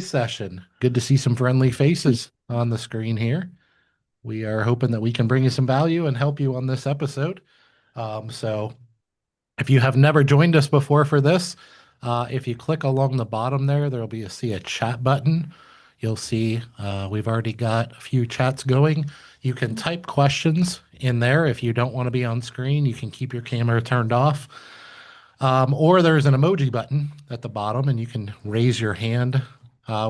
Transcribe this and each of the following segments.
Session. Good to see some friendly faces on the screen here. We are hoping that we can bring you some value and help you on this episode. So, if you have never joined us before for this, if you click along the bottom there, there'll be a chat button. You'll see we've already got a few chats going. You can type questions in there if you don't want to be on screen. You can keep your camera turned off. Or there's an emoji button at the bottom, and you can raise your hand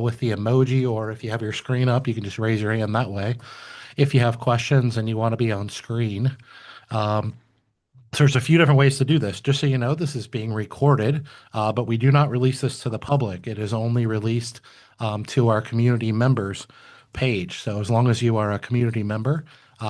with the emoji, or if you have your screen up, you can just raise your hand that way. If you have questions and you want to be on screen, um, so there's a few different ways to do this. Just so you know, this is being recorded, but we do not release this to the public. It is only released to our community members page. So as long as you are a community member,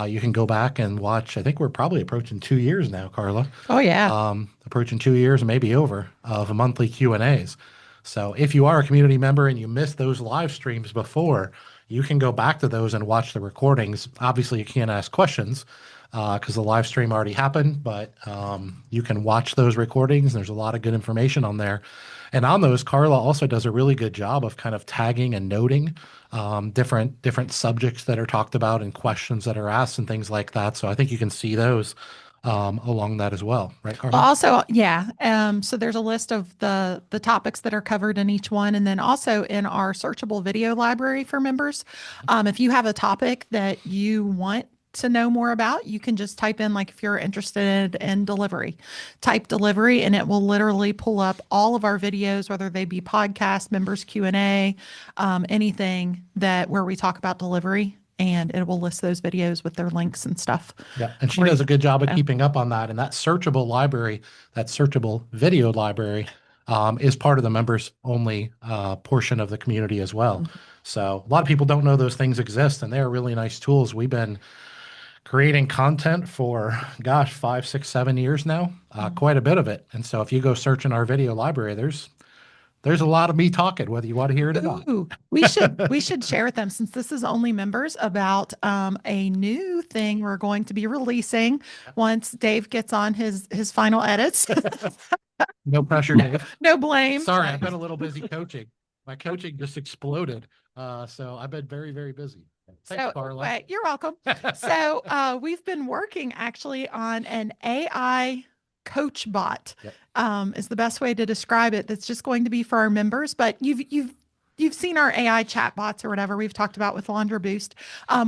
you can go back and watch. I think we're probably approaching 2 years now, Carla. Oh yeah. Approaching 2 years, maybe over, of monthly Q&As. So if you are a community member and you missed those live streams before, you can go back to those and watch the recordings. Obviously, you can't ask questions because the live stream already happened, but you can watch those recordings. There's a lot of good information on there. And on those, Carla also does a really good job of kind of tagging and noting different subjects that are talked about and questions that are asked and things like that. So I think you can see those along that as well, right, Well, Carla? also, yeah. So there's a list of the topics that are covered in each one, and then also in our searchable video library for members. If you have a topic that you want to know more about, you can just type in, like, if you're interested in delivery, type delivery, and it will literally pull up all of our videos, whether they be podcast, members Q&A, anything that where we talk about delivery, and it will list those videos with their links and stuff Yeah, and she for you. does a good job of So, keeping up on that. And that searchable library, that searchable video library, is part of the members only portion of the community as well. So a lot of people don't know those things exist, and they are really nice tools. We've been creating content for, gosh, 5, 6, 7 years now, mhm. quite a bit of it. And so if you go search in our video library, there's a lot of me talking, whether you want to hear it or not. Ooh, we should share with them, since this is only members, about a new thing we're going to be releasing once Dave gets on his final edits. No pressure, Dave. No blame. Sorry, I've been a little busy coaching. My coaching just exploded. So I've been very, very busy. Thanks, So Carla. you're welcome. So we've been working actually on an AI coach bot, Yep. is the best way to describe it. That's just going to be for our members, but you've seen our AI chat bots or whatever we've talked about with Laundra Boost,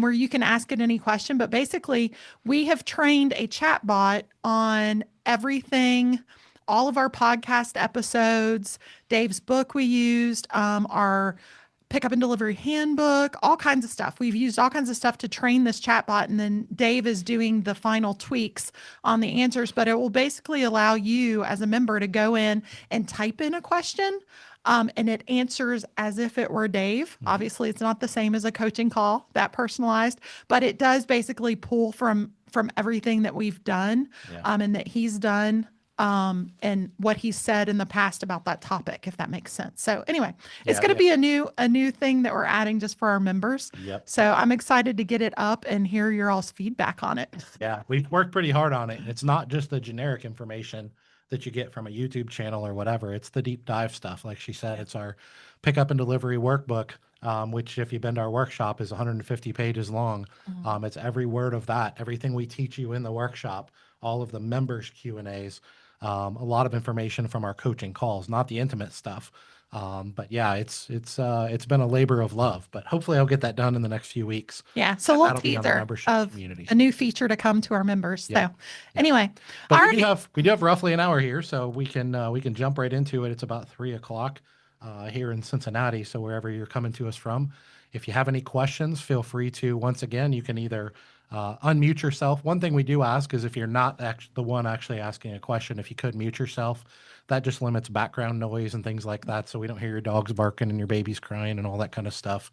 where you can ask it any question. But basically, we have trained a chat bot on everything, all of our podcast episodes, Dave's book we used, our pickup and delivery handbook, all kinds of stuff. We've used all kinds of stuff to train this chatbot, and then Dave is doing the final tweaks on the answers. But it will basically allow you as a member to go in and type in a question. And it answers as if it were Dave. Mhm. Obviously, it's not the same as a coaching call, that personalized, but it does basically pull from everything that we've done, Yeah. and that he's done, and what he said in the past about that topic, if that makes sense. So anyway, it's Yeah. going to Yeah. be a new thing that we're adding just for our members. Yep. So I'm excited to get it up and hear your all's feedback on it. Yeah. We've worked pretty hard on it. And it's not just the generic information that you get from a YouTube channel or whatever. It's the deep dive stuff. Like she said, it's our pickup and delivery workbook, which, if you've been to our workshop, is 150 pages long. Mhm. It's every word of that, everything we teach you in the workshop, all of the members Q&As, a lot of information from our coaching calls, not the intimate stuff. But yeah, it's been a labor of love, but hopefully I'll get that done in the next few weeks. Yeah. So a And little that'll be on the teaser membership of community. a new feature to come to our members. Yep. So Yep. anyway, But all we do right. have we do have roughly an hour here, so we can jump right into it. It's about 3 o'clock here in Cincinnati. So wherever you're coming to us from, if you have any questions, feel free to, once again, you can either unmute yourself. One thing we do ask is, if you're not the one actually asking a question, if you could mute yourself, that just limits background noise and things like that, so we don't hear your dogs barking and your babies crying and all that kind of stuff.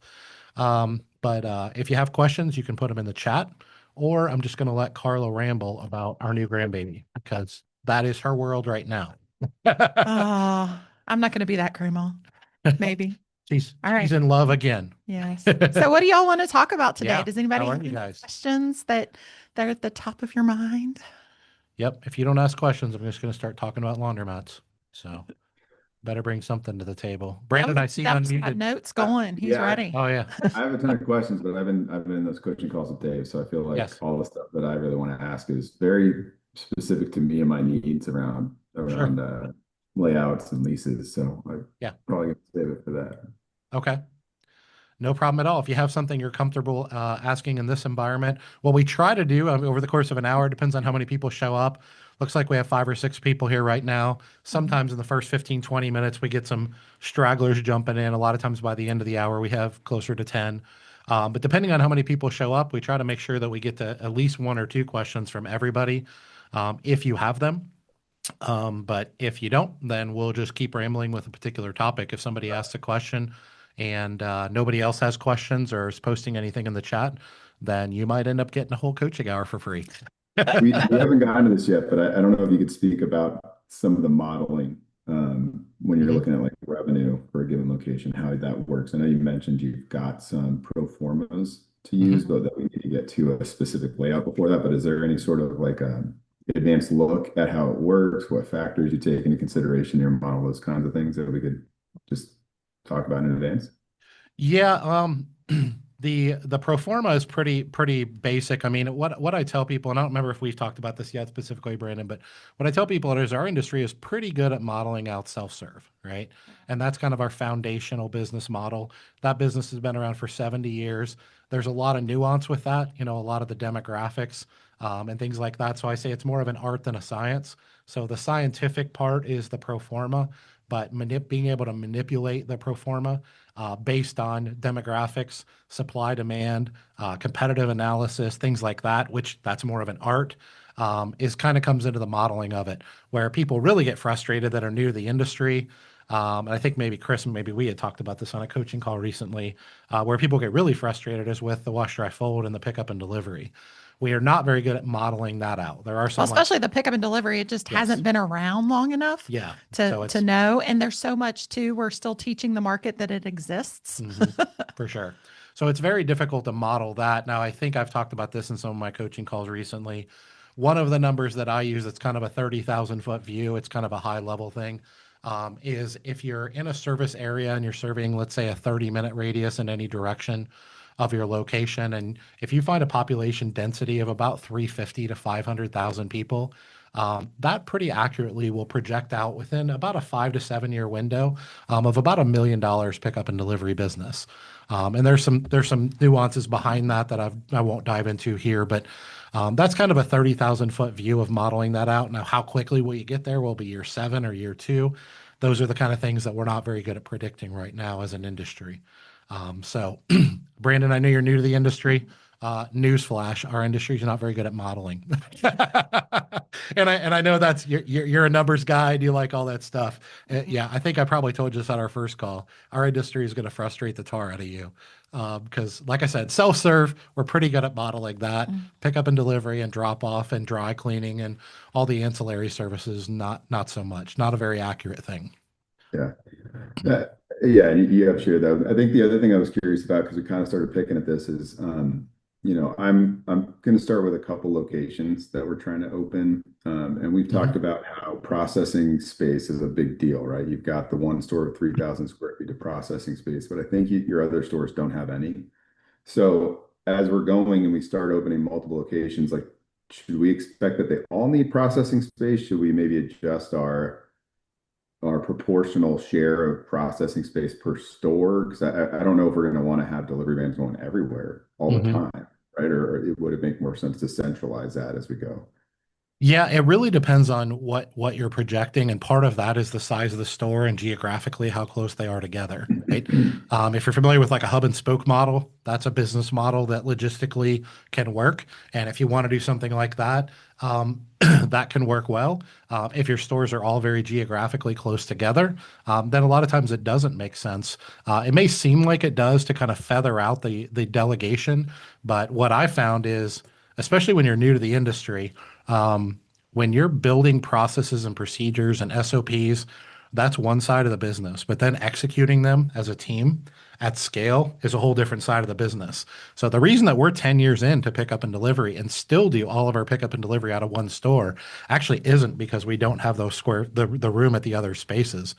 But if you have questions, you can put them in the chat, or I'm just going to let Carla ramble about our new grandbaby, because that is her world right now. I'm not going to be that grandma. Maybe. she's All she's right. in love again. Yes. So what do y'all want to talk about today? Yeah. Does How anybody are have you any guys? questions that are at the top of your mind? Yep. If you don't ask questions, I'm just going to start talking about laundromats. So Better bring something to the table. Oh, Brandon, I see you Steph's got unmuted. notes going. He's Yeah, ready. Oh yeah. I have a ton of questions, but I've been in those coaching calls with Dave, so I feel like Yes. all the stuff that I really want to ask is very specific to me and my needs around Sure. layouts and leases. So I'm Yeah. probably gonna save it for that. Okay. No problem at all. If you have something you're comfortable asking in this environment, what we try to do over the course of an hour depends on how many people show up. Looks like we have 5 or 6 people here right now. Mhm. Sometimes in the first 15, 20 minutes, we get some stragglers jumping in. A lot of times by the end of the hour, we have closer to 10. But depending on how many people show up, we try to make sure that we get to at least 1 or 2 questions from everybody if you have them. But if you don't, then we'll just keep rambling with a particular topic. If somebody asks a question and nobody else has questions or is posting anything in the chat, then you might end up getting a whole coaching hour for free. We haven't gotten to this yet, but I don't know if you could speak about some of the modeling when you're Mhm, looking at like revenue for a given location, how that works. I know you mentioned you've got some pro formas to use, mhm. but that we need to get to a specific layout before that. But is there any sort of like advanced look at how it works, what factors you take into consideration in your model, those kinds of things that we could just talk about in advance? Yeah, the pro forma is pretty basic. I mean, what I tell people, and I don't remember if we've talked about this yet specifically, Brandon, but what I tell people is our industry is pretty good at modeling out self-serve, right? And that's kind of our foundational business model. That business has been around for 70 years. There's a lot of nuance with that, a lot of the demographics and things like that. So I say it's more of an art than a science. So the scientific part is the pro forma, but being able to manipulate the pro forma based on demographics, supply, demand, competitive analysis, things like that, which that's more of an art, is kind of comes into the modeling of it, where people really get frustrated that are new to the industry. And I think maybe Chris and maybe we had talked about this on a coaching call recently, where people get really frustrated is with the wash, dry, fold and the pickup and delivery. We are not very good at modeling that out. There are Well, some like, especially the pickup and delivery, it just hasn't yes, been around long enough yeah. to So to it's know. And there's so much too. We're still teaching the market that it exists. mhm, for sure. So it's very difficult to model that. Now, I think I've talked about this in some of my coaching calls recently. One of the numbers that I use, it's kind of a 30,000 foot view, it's kind of a high level thing, is if you're in a service area and you're serving, let's say, a 30-minute radius in any direction of your location, and if you find a population density of about 350 to 500,000 people, that pretty accurately will project out within about a 5 to 7 year window of about $1 million pickup and delivery business. And there's some nuances behind that that I won't dive into here, but that's kind of a 30,000 foot view of modeling that out. Now, how quickly will you get there? Will it be year 7 or year 2? Those are the kind of things that we're not very good at predicting right now as an industry. So, Brandon, I know you're new to the industry. Newsflash: our industry is not very good at modeling. And I know that's you're a numbers guy. You like all that stuff. Mhm. Yeah, I think I probably told you this on our first call. Our industry is going to frustrate the tar out of you because, like I said, self-serve, we're pretty good at modeling that. Mm. Pickup and delivery and drop off and dry cleaning and all the ancillary services, not so much. Not a very accurate thing. Yeah. Yeah, and you have shared that. I think the other thing I was curious about, because we kind of started picking at this, is I'm going to start with a couple locations that we're trying to open, and we've talked Hmm. about how processing space is a big deal, right? You've got the one store of 3,000 square feet of processing space, but I think your other stores don't have any. So as we're going and we start opening multiple locations, like should we expect that they all need processing space? Should we maybe adjust our proportional share of processing space per store? Because I don't know if we're going to want to have delivery vans going everywhere all the Hmm. time, right? Or would it make more sense to centralize that as we go? Yeah, it really depends on what you're projecting, and part of that is the size of the store and geographically how close they are together, right? If you're familiar with like a hub and spoke model, that's a business model that logistically can work, and if you want to do something like that, that can work well. If your stores are all very geographically close together, then a lot of times it doesn't make sense. It may seem like it does to kind of feather out the delegation, but what I found is, especially when you're new to the industry, when you're building processes and procedures and SOPs, that's one side of the business. But then executing them as a team at scale is a whole different side of the business. So the reason that we're 10 years into pickup and delivery and still do all of our pickup and delivery out of one store actually isn't because we don't have the room at the other spaces.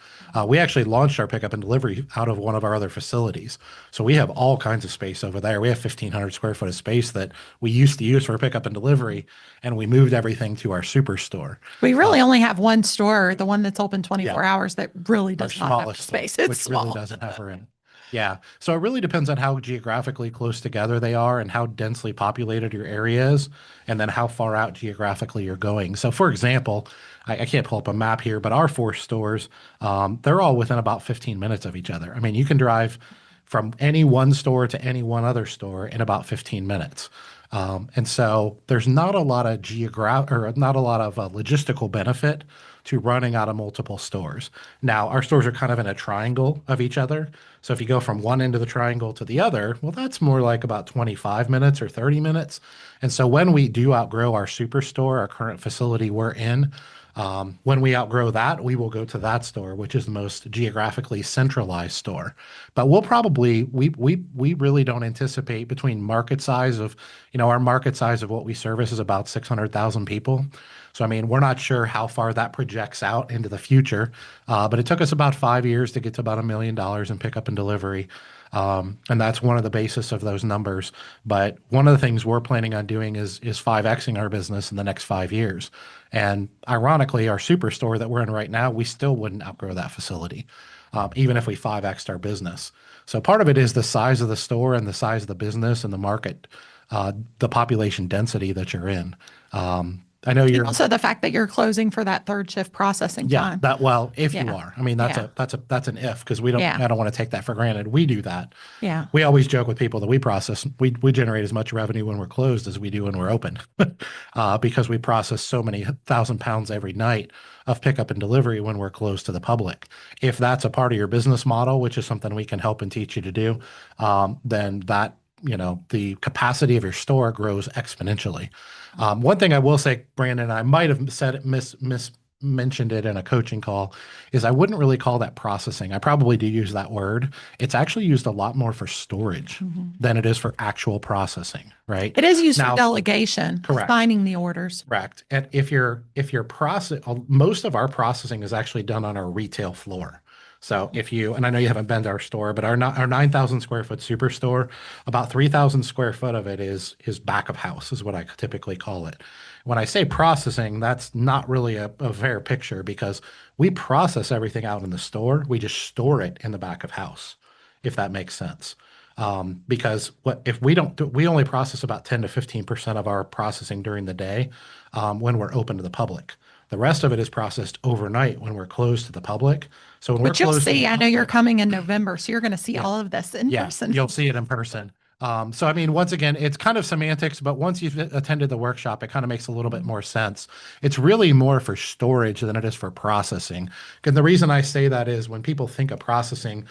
We actually launched our pickup and delivery out of one of our other facilities. So we have all kinds of space over there. We have 1,500 square foot of space that we used to use for pickup and delivery, and we moved everything to our superstore. We really only have one store, the one that's open 24 Yeah. hours, that really Our does not have smallest space. one, It's which small. really doesn't have room. Yeah. So it really depends on how geographically close together they are and how densely populated your area is, and then how far out geographically you're going. So, for example, I can't pull up a map here, but our 4 stores, they're all within about 15 minutes of each other. I mean, you can drive from any one store to any one other store in about 15 minutes. And so there's not a lot of not a lot of logistical benefit to running out of multiple stores. Now, our stores are kind of in a triangle of each other. So if you go from one end of the triangle to the other, well, that's more like about 25 minutes or 30 minutes. And so when we do outgrow our superstore, our current facility we're in, when we outgrow that, we will go to that store, which is the most geographically centralized store. But we'll probably we really don't anticipate between market size of, our market size of what we service is about 600,000 people. So I mean, we're not sure how far that projects out into the future, but it took us about 5 years to get to about $1 million in pickup and delivery. And that's one of the basis of those numbers. But one of the things we're planning on doing is 5Xing our business in the next 5 years. And ironically, our superstore that we're in right now, we still wouldn't outgrow that facility, even if we 5X'd our business. So part of it is the size of the store and the size of the business and the market, the population density that you're in. I know you're Also, the fact that you're closing for that third shift processing time. if you Yeah. are. I mean, that's Yeah. that's an if, because Yeah. I don't want to take that for granted. We do that. Yeah. We always joke with people that we generate as much revenue when we're closed as we do when we're open, because we process so many 1,000 pounds every night of pickup and delivery when we're closed to the public. If that's a part of your business model, which is something we can help and teach you to do, then the capacity of your store grows exponentially. One thing I will say, Brandon, I might have said it, mentioned it in a coaching call, is I wouldn't really call that processing. I probably do use that word. It's actually used a lot more for storage than it is for actual processing, right? It is used Now, for delegation, correct. signing the orders. Correct. And if you're most of our processing is actually done on our retail floor. So and I know you haven't been to our store, but our 9,000 square foot superstore, about 3,000 square foot of it is back of house, is what I typically call it. When I say processing, that's not really a fair picture, because we process everything out in the store. We just store it in the back of house, if that makes sense. Because if we don't we only process about 10 to 15% of our processing during the day, when we're open to the public. The rest of it is processed overnight when we're closed to the public. So when But we're you'll closed to see, the I know you're public, coming in November, so you're going to see Yeah. all of this in person. you'll see it in person. So I mean, once again, it's kind of semantics, but once you've attended the workshop, it kind of makes a little bit more sense. It's really more for storage than it is for processing. And the reason I say that is when people think of processing,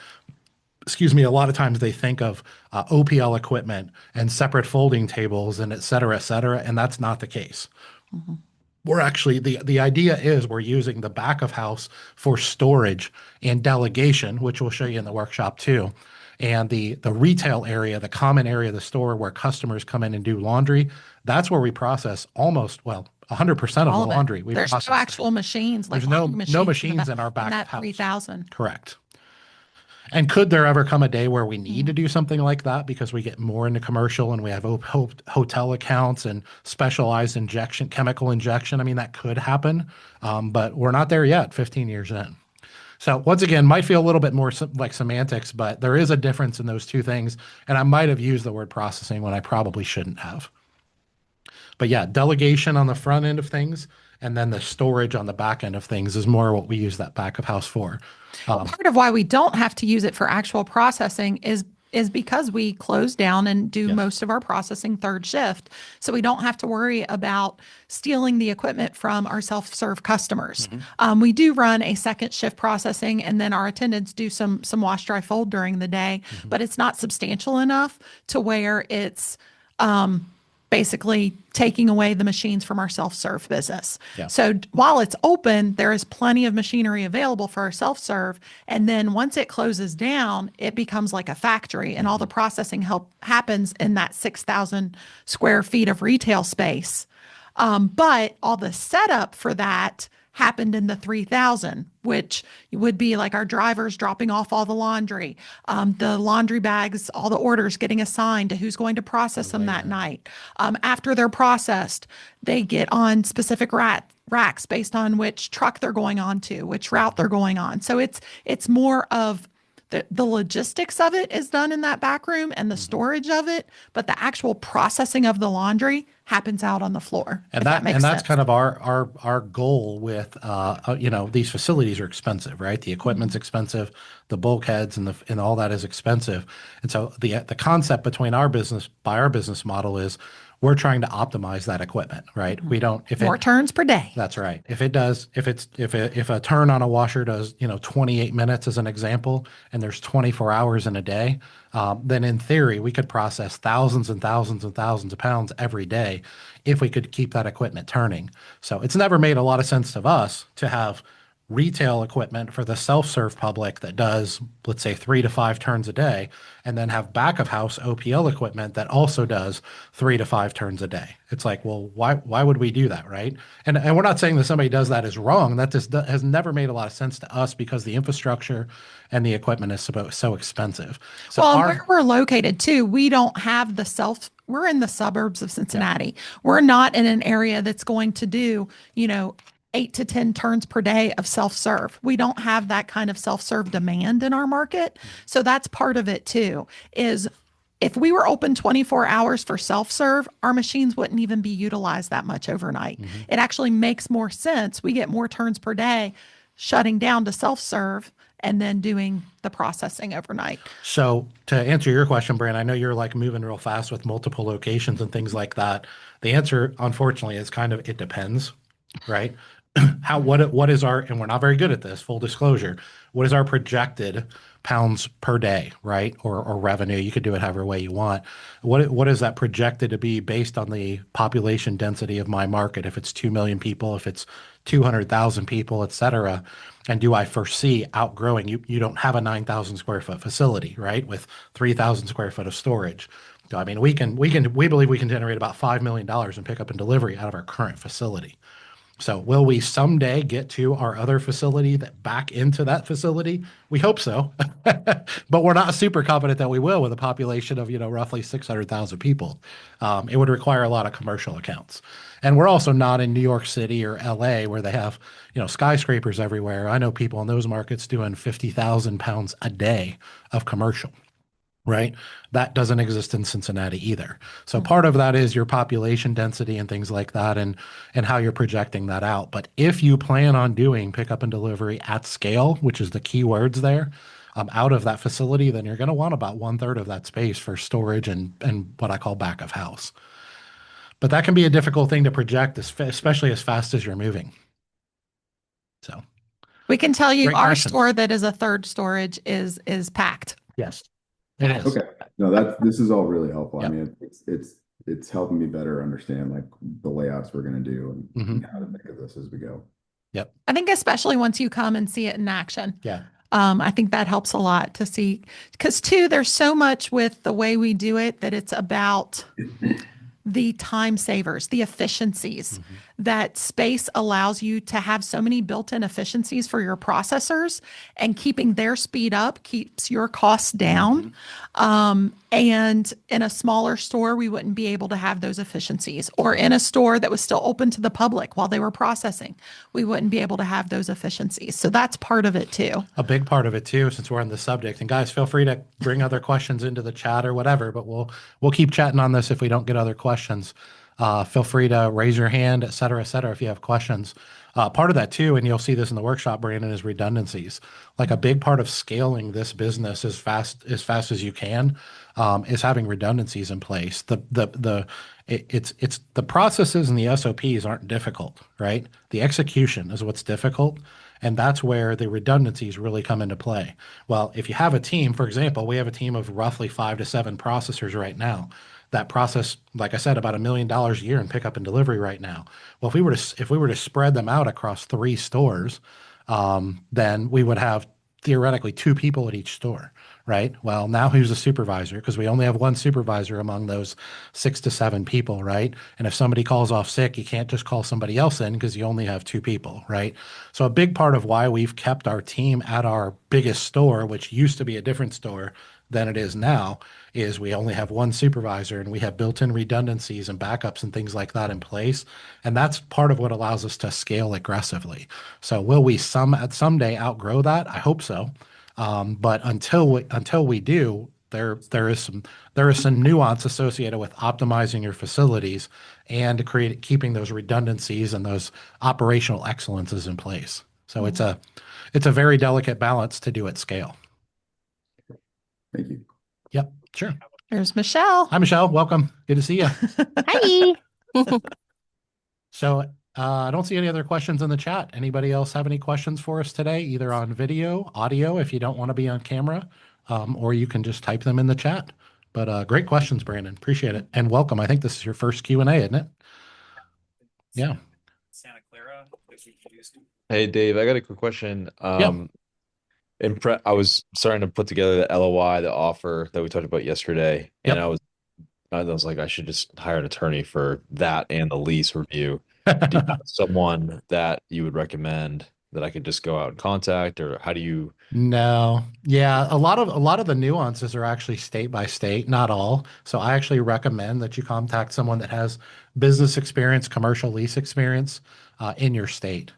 excuse me, a lot of times they think of OPL equipment and separate folding tables and et cetera, and that's not the case. We're actually, the idea is we're using the back of house for storage and delegation, which we'll show you in the workshop too. And the retail area, the common area of the store where customers come in and do laundry, that's where we process 100% of All the of it. laundry. We There's no process there. actual machines, like There's no laundry machines the in our back in of that house. 3,000. Correct. And could there ever come a day where we need to do something like that because we get more into commercial and we have hotel accounts and specialized chemical injection? I mean, that could happen, but we're not there yet, 15 years in. So once again, might feel a little bit more like semantics, but there is a difference in those two things. And I might have used the word processing when I probably shouldn't have. But yeah, delegation on the front end of things, and then the storage on the back end of things is more what we use that back of house for. Part of why we don't have to use it for actual processing is because we close down and do Yes. most of our processing third shift. So we don't have to worry about stealing the equipment from our self-serve customers. We do run a second shift processing, and then our attendants do some wash, dry, fold during the day, but it's not substantial enough to where it's basically taking away the machines from our self-serve business. Yeah. So while it's open, there is plenty of machinery available for our self-serve. And then once it closes down, it becomes like a factory, and all the processing happens in that 6,000 square feet of retail space. But all the setup for that happened in the 3,000, which would be like our drivers dropping off all the laundry, the laundry bags, all the orders getting assigned to who's going to process them that night. After they're processed, they get on specific racks based on which truck they're going on to, which route they're going on. So it's more of the logistics of it is done in that back room and the storage of it, but the actual processing of the laundry happens out on the floor. And that makes that's sense. kind of our goal with these facilities are expensive, right? The equipment's expensive, the bulkheads and all that is expensive. And so the concept between our business model is we're trying to optimize that equipment, right? We don't More turns per day. That's right. If a turn on a washer does 28 minutes as an example, and there's 24 hours in a day, then in theory we could process thousands and thousands and thousands of pounds every day if we could keep that equipment turning. So it's never made a lot of sense to us to have retail equipment for the self-serve public that does, let's say, 3 to 5 turns a day, and then have back of house OPL equipment that also does 3 to 5 turns a day. It's like, well, why would we do that, right? And we're not saying that somebody does that is wrong. That just has never made a lot of sense to us because the infrastructure and the equipment is so expensive. So Well, where we're located too, we don't have we're in the suburbs of Cincinnati. We're not in an area that's going to do, 8 to 10 turns per day of self-serve. We don't have that kind of self-serve demand in our market. So that's part of it too, is if we were open 24 hours for self-serve, our machines wouldn't even be utilized that much overnight. It actually makes more sense. We get more turns per day shutting down to self-serve and then doing the processing overnight. So to answer your question, Brand, I know you're like moving real fast with multiple locations and things like that. The answer, unfortunately, is kind of, it depends, right? What is our, and we're not very good at this, full disclosure, what is our projected pounds per day, right? Or revenue? You could do it however way you want. What is that projected to be based on the population density of my market? If it's 2 million people, if it's 200,000 people, et cetera. And do I foresee outgrowing? You don't have a 9,000 square foot facility, right? With 3,000 square foot of storage. So, I mean, we believe we can generate about $5 million in pickup and delivery out of our current facility. So will we someday get to our other facility that back into that facility? We hope so, but we're not super confident that we will with a population of, roughly 600,000 people. It would require a lot of commercial accounts. And we're also not in New York City or LA where they have, skyscrapers everywhere. I know people in those markets doing 50,000 pounds a day of commercial. Right? That doesn't exist in Cincinnati either. So part of that is your population density and things like that and how you're projecting that out. But if you plan on doing pickup and delivery at scale, which is the key words there, out of that facility, then you're going to want about 1/3 of that space for storage and what I call back of house. But that can be a difficult thing to project, especially as fast as you're moving. So we can tell you Great our questions. store that is a third storage is packed. yes, it is. Okay. No, this is all really helpful. Yep. I mean, it's helping me better understand like the layouts we're going to do and how to think of this as we go. Yep. I think especially once you come and see it in action. Yeah. I think that helps a lot to see, because too, there's so much with the way we do it that it's about the time savers, the efficiencies. That space allows you to have so many built-in efficiencies for your processors, and keeping their speed up keeps your costs down. And in a smaller store, we wouldn't be able to have those efficiencies, or in a store that was still open to the public while they were processing, we wouldn't be able to have those efficiencies. So that's part of it too. A big part of it too, since we're on the subject. And guys, feel free to bring other questions into the chat or whatever, but we'll keep chatting on this if we don't get other questions. Feel free to raise your hand, et cetera, if you have questions. Part of that too, and you'll see this in the workshop, Brandon, is redundancies. Like a big part of scaling this business as fast as you can is having redundancies in place. It's the processes and the SOPs aren't difficult, right? The execution is what's difficult. And that's where the redundancies really come into play. Well, if you have a team, for example, we have a team of roughly 5 to 7 processors right now. that process, like I said, about $1 million a year in pickup and delivery right now. Well, if we were to spread them out across 3 stores, then we would have theoretically 2 people at each store, right? Well, now who's a supervisor? Because we only have one supervisor among those 6 to 7 people, right? And if somebody calls off sick, you can't just call somebody else in because you only have 2 people, right? So a big part of why we've kept our team at our biggest store, which used to be a different store than it is now, is we only have one supervisor and we have built-in redundancies and backups and things like that in place. And that's part of what allows us to scale aggressively. So will we someday outgrow that? I hope so. But until we do, there is some nuance associated with optimizing your facilities and keeping those redundancies and those operational excellences in place. So it's a very delicate balance to do at scale. Thank you. Yep, sure. There's Michelle. Hi, Michelle. Welcome. Good to see you. Hi. So I don't see any other questions in the chat. Anybody else have any questions for us today, either on video, audio, if you don't want to be on camera, or you can just type them in the chat. But great questions, Brandon. Appreciate it. And welcome. I think this is your first Q&A, isn't it? Yeah. Santa Clara, which we introduced. Hey, Dave, I got a quick question. Yeah. I was starting to put together the LOI, the offer that we talked about yesterday, and Yep. I was like, I should just hire an attorney for that and the lease review. Do you have someone that you would recommend that I could just go out and contact, or how do you? No. Yeah, a lot of the nuances are actually state by state, not all. So I actually recommend that you contact someone that has business experience, commercial lease experience in your state.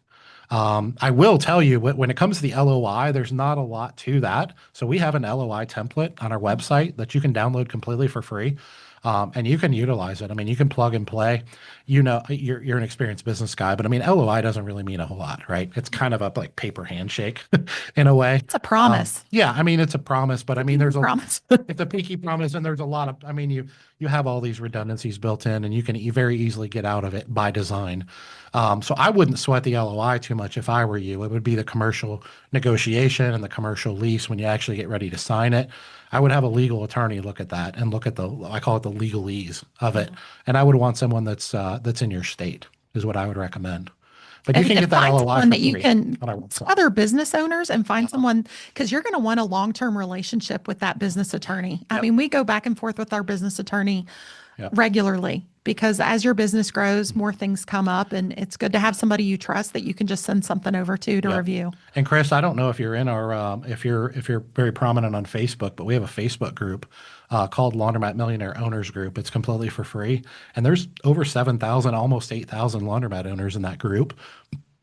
I will tell you when it comes to the LOI, there's not a lot to that. So we have an LOI template on our website that you can download completely for free. And you can utilize it. I mean, you can plug and play. You know, you're an experienced business guy, but I mean, LOI doesn't really mean a whole lot, right? It's kind of a like paper handshake in a way. It's a promise. Yeah, I mean, it's a promise, but I mean, there's promise. it's a pinky promise, and there's a lot of. I mean, you have all these redundancies built in, and you can very easily get out of it by design. So I wouldn't sweat the LOI too much if I were you. It would be the commercial negotiation and the commercial lease when you actually get ready to sign it. I would have a legal attorney look at that and look at I call it the legalese of it. And I would want someone that's in your state is what I would recommend. But you can get that find LOI someone for that you free can on our website. other business owners and find someone because you're going to want a long-term relationship with that business attorney. I mean, we go back and forth with our business attorney regularly because as your business grows, more things come up, and it's good to have somebody you trust that you can just send something over to review. And Chris, I don't know if you're in our if you're very prominent on Facebook, but we have a Facebook group called Laundromat Millionaire Owners Group. It's completely for free, and there's over 7,000, almost 8,000 laundromat owners in that group.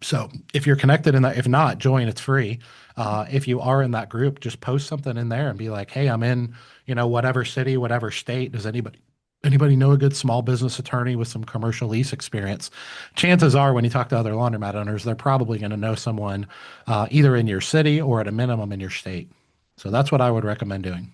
So if you're connected in that, if not, join. It's free. If you are in that group, just post something in there and be like, "Hey, I'm in, whatever city, whatever state. Does anybody know a good small business attorney with some commercial lease experience?" Chances are when you talk to other laundromat owners, they're probably going to know someone either in your city or at a minimum in your state. So that's what I would recommend doing.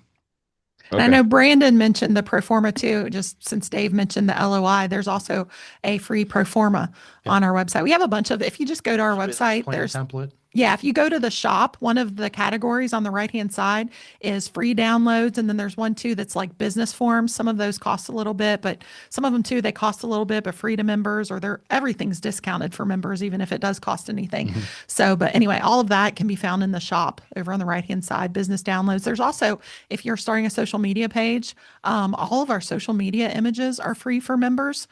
Okay. I know Brandon mentioned the ProForma too, just since Dave mentioned the LOI, there's also a free ProForma on our website. We have a bunch of, if you just go to our website, there's template. Yeah, if you go to the shop, one of the categories on the right-hand side is free downloads. And then there's one too that's like business forms. Some of those cost a little bit, but some of them too, they cost a little bit, but free to members, or everything's discounted for members, even if it does cost anything. Mm-hmm. So, but anyway, all of that can be found in the shop over on the right-hand side, business downloads. There's also, if you're starting a social media page, all of our social media images are free for members.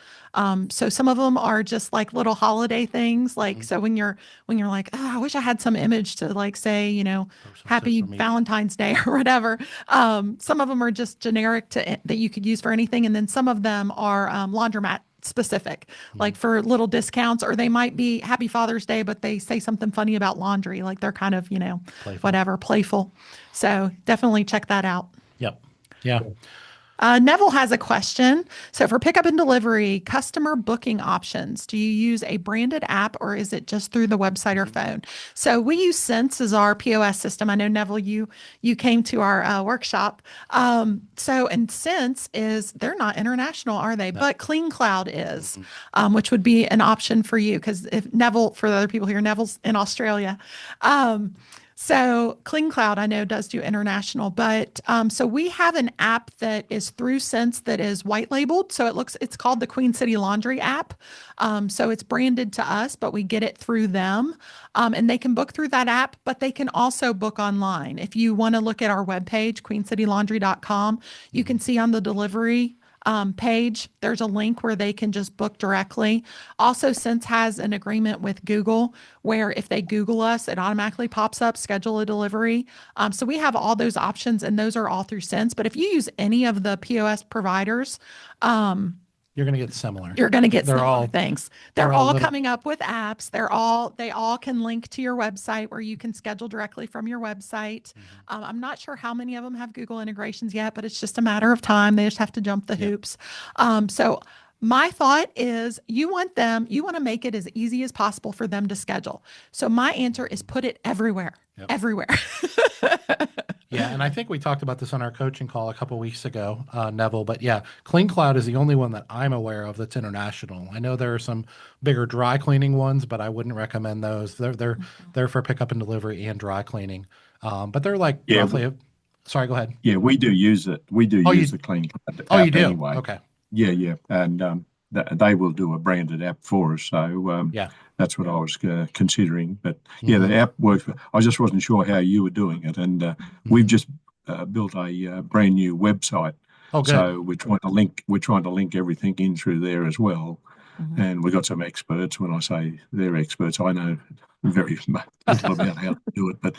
So some of them are just like little holiday things. Like, so when you're like, oh, I wish I had some image to like say, happy Valentine's Day or whatever. Some of them are just generic that you could use for anything. And then some of them are laundromat specific, like for little discounts, or they might be Happy Father's Day, but they say something funny about laundry. Like they're kind of, playful. So definitely check that out. Yep. Yeah. Neville has a question. So for pickup and delivery, customer booking options, do you use a branded app or is it just through the website or phone? So we use Sense as our POS system. I know, Neville, you came to our workshop. And Sense they're not international, are they? No. But Clean Cloud is, which would be an option for you because if Neville, for the other people here, Neville's in Australia. So Clean Cloud, I know, does do international, but so we have an app that is through Sense that is white labeled. So it's called the Queen City Laundry app. So it's branded to us, but we get it through them. And they can book through that app, but they can also book online. If you want to look at our webpage, queencitylaundry.com, you can see on the delivery page, there's a link where they can just book directly. Also, Sense has an agreement with Google where if they Google us, it automatically pops up, schedule a delivery. So we have all those options, and those are all through Sense. But if you use any of the POS providers, You're going to get similar. you're going to get They're similar all- things. they're They're all all little- coming up with apps. They all can link to your website where you can schedule directly from your website. I'm not sure how many of them have Google integrations yet, but it's just a matter of time. They just have to jump the hoops. So my thought is you want to make it as easy as possible for them to schedule. So my answer is put it everywhere, everywhere. Yeah, and I think we talked about this on our coaching call a couple weeks ago, Neville. But yeah, Clean Cloud is the only one that I'm aware of that's international. I know there are some bigger dry cleaning ones, but I wouldn't recommend those. They're for pickup and delivery and dry cleaning. But they're like roughly. Sorry, go ahead. Yeah, we do use it. We do use the Clean Cloud app you do? anyway. Okay. Yeah, and they will do a branded app for us. So that's what I was considering. But yeah, the app works. I just wasn't sure how you were doing it, and we've just built a brand new website. Oh, good. So we're trying to link everything in through there as well. And we've got some experts. When I say they're experts, I know very little about how to do it. But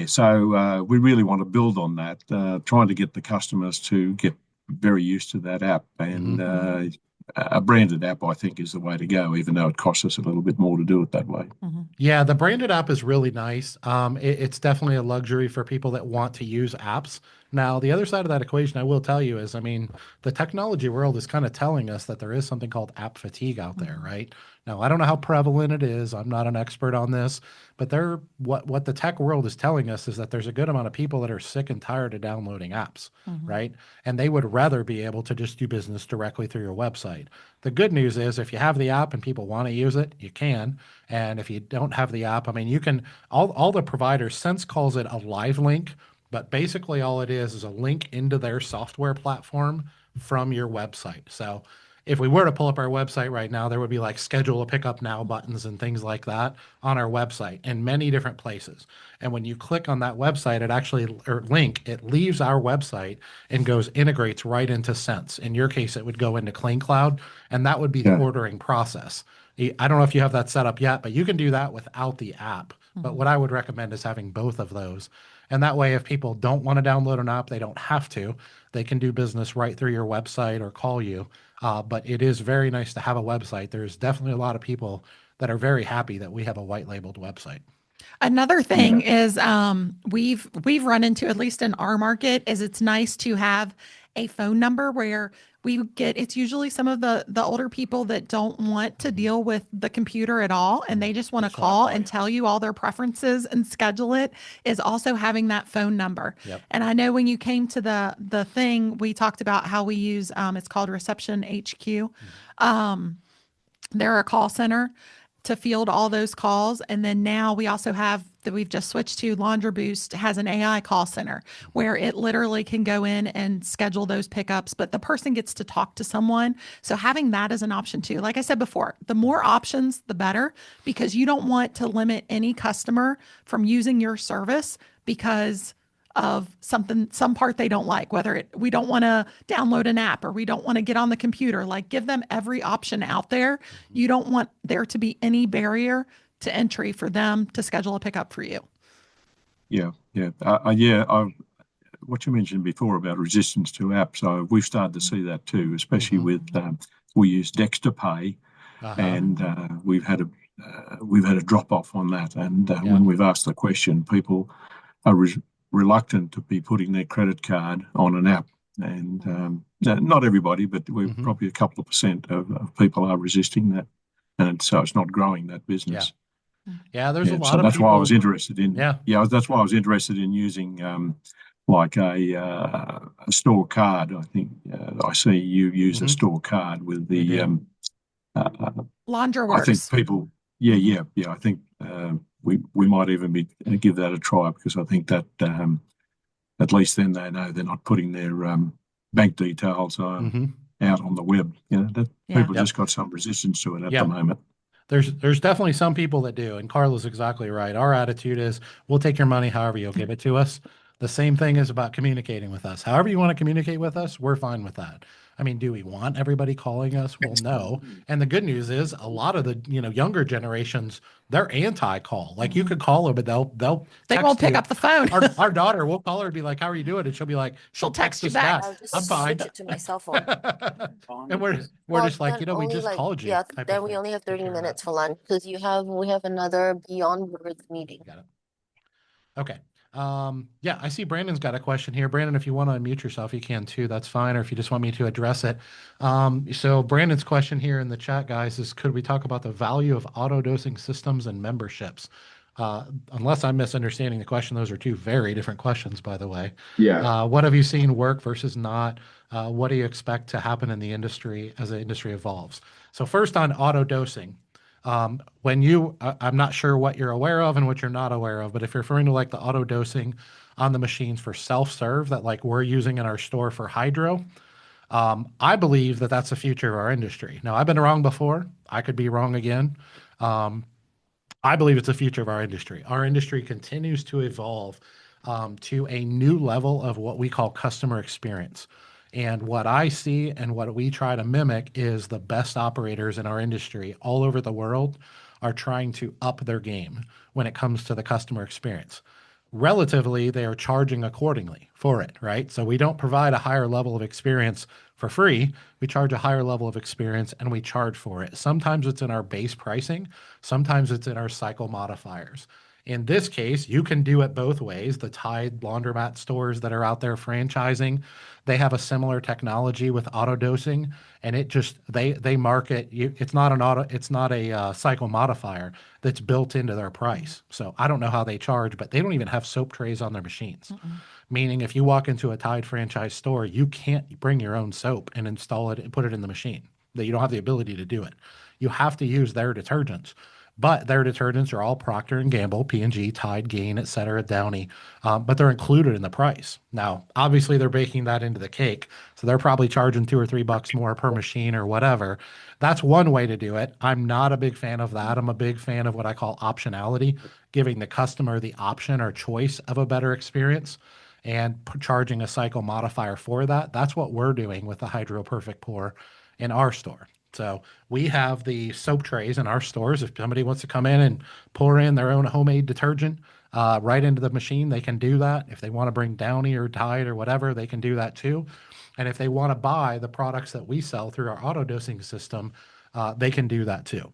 so we really want to build on that, trying to get the customers to get very used to that app. And a branded app, I think, is the way to go, even though it costs us a little bit more to do it that way. Yeah, the branded app is really nice. It's definitely a luxury for people that want to use apps. Now, the other side of that equation, I will tell you, is, I mean, the technology world is kind of telling us that there is something called app fatigue out there, right? Now, I don't know how prevalent it is. I'm not an expert on this, but what the tech world is telling us is that there's a good amount of people that are sick and tired of downloading apps, right? And they would rather be able to just do business directly through your website. The good news is if you have the app and people want to use it, you can. And if you don't have the app, I mean, you can, all the providers, Sense calls it a live link, but basically all it is a link into their software platform from your website. So if we were to pull up our website right now, there would be like schedule a pickup now buttons and things like that on our website in many different places. And when you click on that website, it leaves our website and integrates right into Sense. In your case, it would go into Clean Cloud, and that would be the ordering process. I don't know if you have that set up yet, but you can do that without the app. But what I would recommend is having both of those. And that way, if people don't want to download an app, they don't have to. They can do business right through your website or call you. But it is very nice to have a website. There's definitely a lot of people that are very happy that we have a white labeled website. Another thing is we've run into, at least in our market, is it's nice to have a phone number where it's usually some of the older people that don't want to deal with the computer at all, and they just want to call and tell you all their preferences and schedule it, is also having that phone number. And I know when you came to the thing, we talked about how we use, it's called Reception HQ. They're a call center to field all those calls. And then now we also we've just switched to Laundry Boost has an AI call center where it literally can go in and schedule those pickups, but the person gets to talk to someone. So having that as an option too, like I said before, the more options, the better, because you don't want to limit any customer from using your service because of some part they don't like, we don't want to download an app or we don't want to get on the computer. Like, give them every option out there. You don't want there to be any barrier to entry for them to schedule a pickup for you. What you mentioned before about resistance to apps, we've started to see that too, especially with we use Dexter Pay, and we've had a drop off on that. And when we've asked the question, people are reluctant to be putting their credit card on an app, and not everybody, but we're probably a couple of % of people are resisting that, and so it's not growing that business. There's a lot so of that's people. why I was interested in that's why I was interested in using like a store card. I think I see you use a store card with the Laundry I think Works. people I think we might even be give that a try, because I think that at least then they know they're not putting their bank details out on the web. That people just got some resistance to it at the moment. There's definitely some people that do, and Carla's exactly right. Our attitude is we'll take your money however you'll give it to us. The same thing is about communicating with us. However you want to communicate with us, we're fine with that. I mean, do we want everybody calling us? Well, no. And the good news is a lot of the, younger generations, they're anti-call. Like you could call them, but they won't pick up the phone. Our daughter, we'll call her and be like, "How are you doing?" And she'll be like, she'll text you us back. I'll just I'm fine. switch it to my cell phone. And we're just like, we just called you. Yeah, then we only have 30 minutes for lunch because we have another Beyond Words meeting. Got it. Okay. Yeah, I see Brandon's got a question here. Brandon, if you want to unmute yourself, you can too. That's fine. Or if you just want me to address it. So Brandon's question here in the chat, guys, is could we talk about the value of auto dosing systems and memberships? Unless I'm misunderstanding the question, those are two very different questions, by the way. Yeah. What have you seen work versus not? What do you expect to happen in the industry as the industry evolves? So first on auto dosing. I'm not sure what you're aware of and what you're not aware of, but if you're referring to like the auto dosing on the machines for self-serve that like we're using in our store for hydro, I believe that that's the future of our industry. Now, I've been wrong before. I could be wrong again. I believe it's the future of our industry. Our industry continues to evolve to a new level of what we call customer experience. And what I see and what we try to mimic is the best operators in our industry all over the world are trying to up their game when it comes to the customer experience. Relatively, they are charging accordingly for it, right? So we don't provide a higher level of experience for free. We charge a higher level of experience and we charge for it. Sometimes it's in our base pricing. Sometimes it's in our cycle modifiers. In this case, you can do it both ways. The Tide laundromat stores that are out there franchising, they have a similar technology with auto dosing, and it just they market. It's not a cycle modifier that's built into their price. So I don't know how they charge, but they don't even have soap trays on their machines. Meaning, if you walk into a Tide franchise store, you can't bring your own soap and install it and put it in the machine. That you don't have the ability to do it. You have to use their detergents. But their detergents are all Procter & Gamble, P&G, Tide, Gain, et cetera, Downy, but they're included in the price. Now, obviously, they're baking that into the cake, so they're probably charging $2 or $3 more per machine or whatever. That's one way to do it. I'm not a big fan of that. I'm a big fan of what I call optionality, giving the customer the option or choice of a better experience and charging a cycle modifier for that. That's what we're doing with the Hydro Perfect Pour in our store. So we have the soap trays in our stores. If somebody wants to come in and pour in their own homemade detergent right into the machine, they can do that. If they want to bring Downy or Tide or whatever, they can do that too. And if they want to buy the products that we sell through our auto dosing system, they can do that too.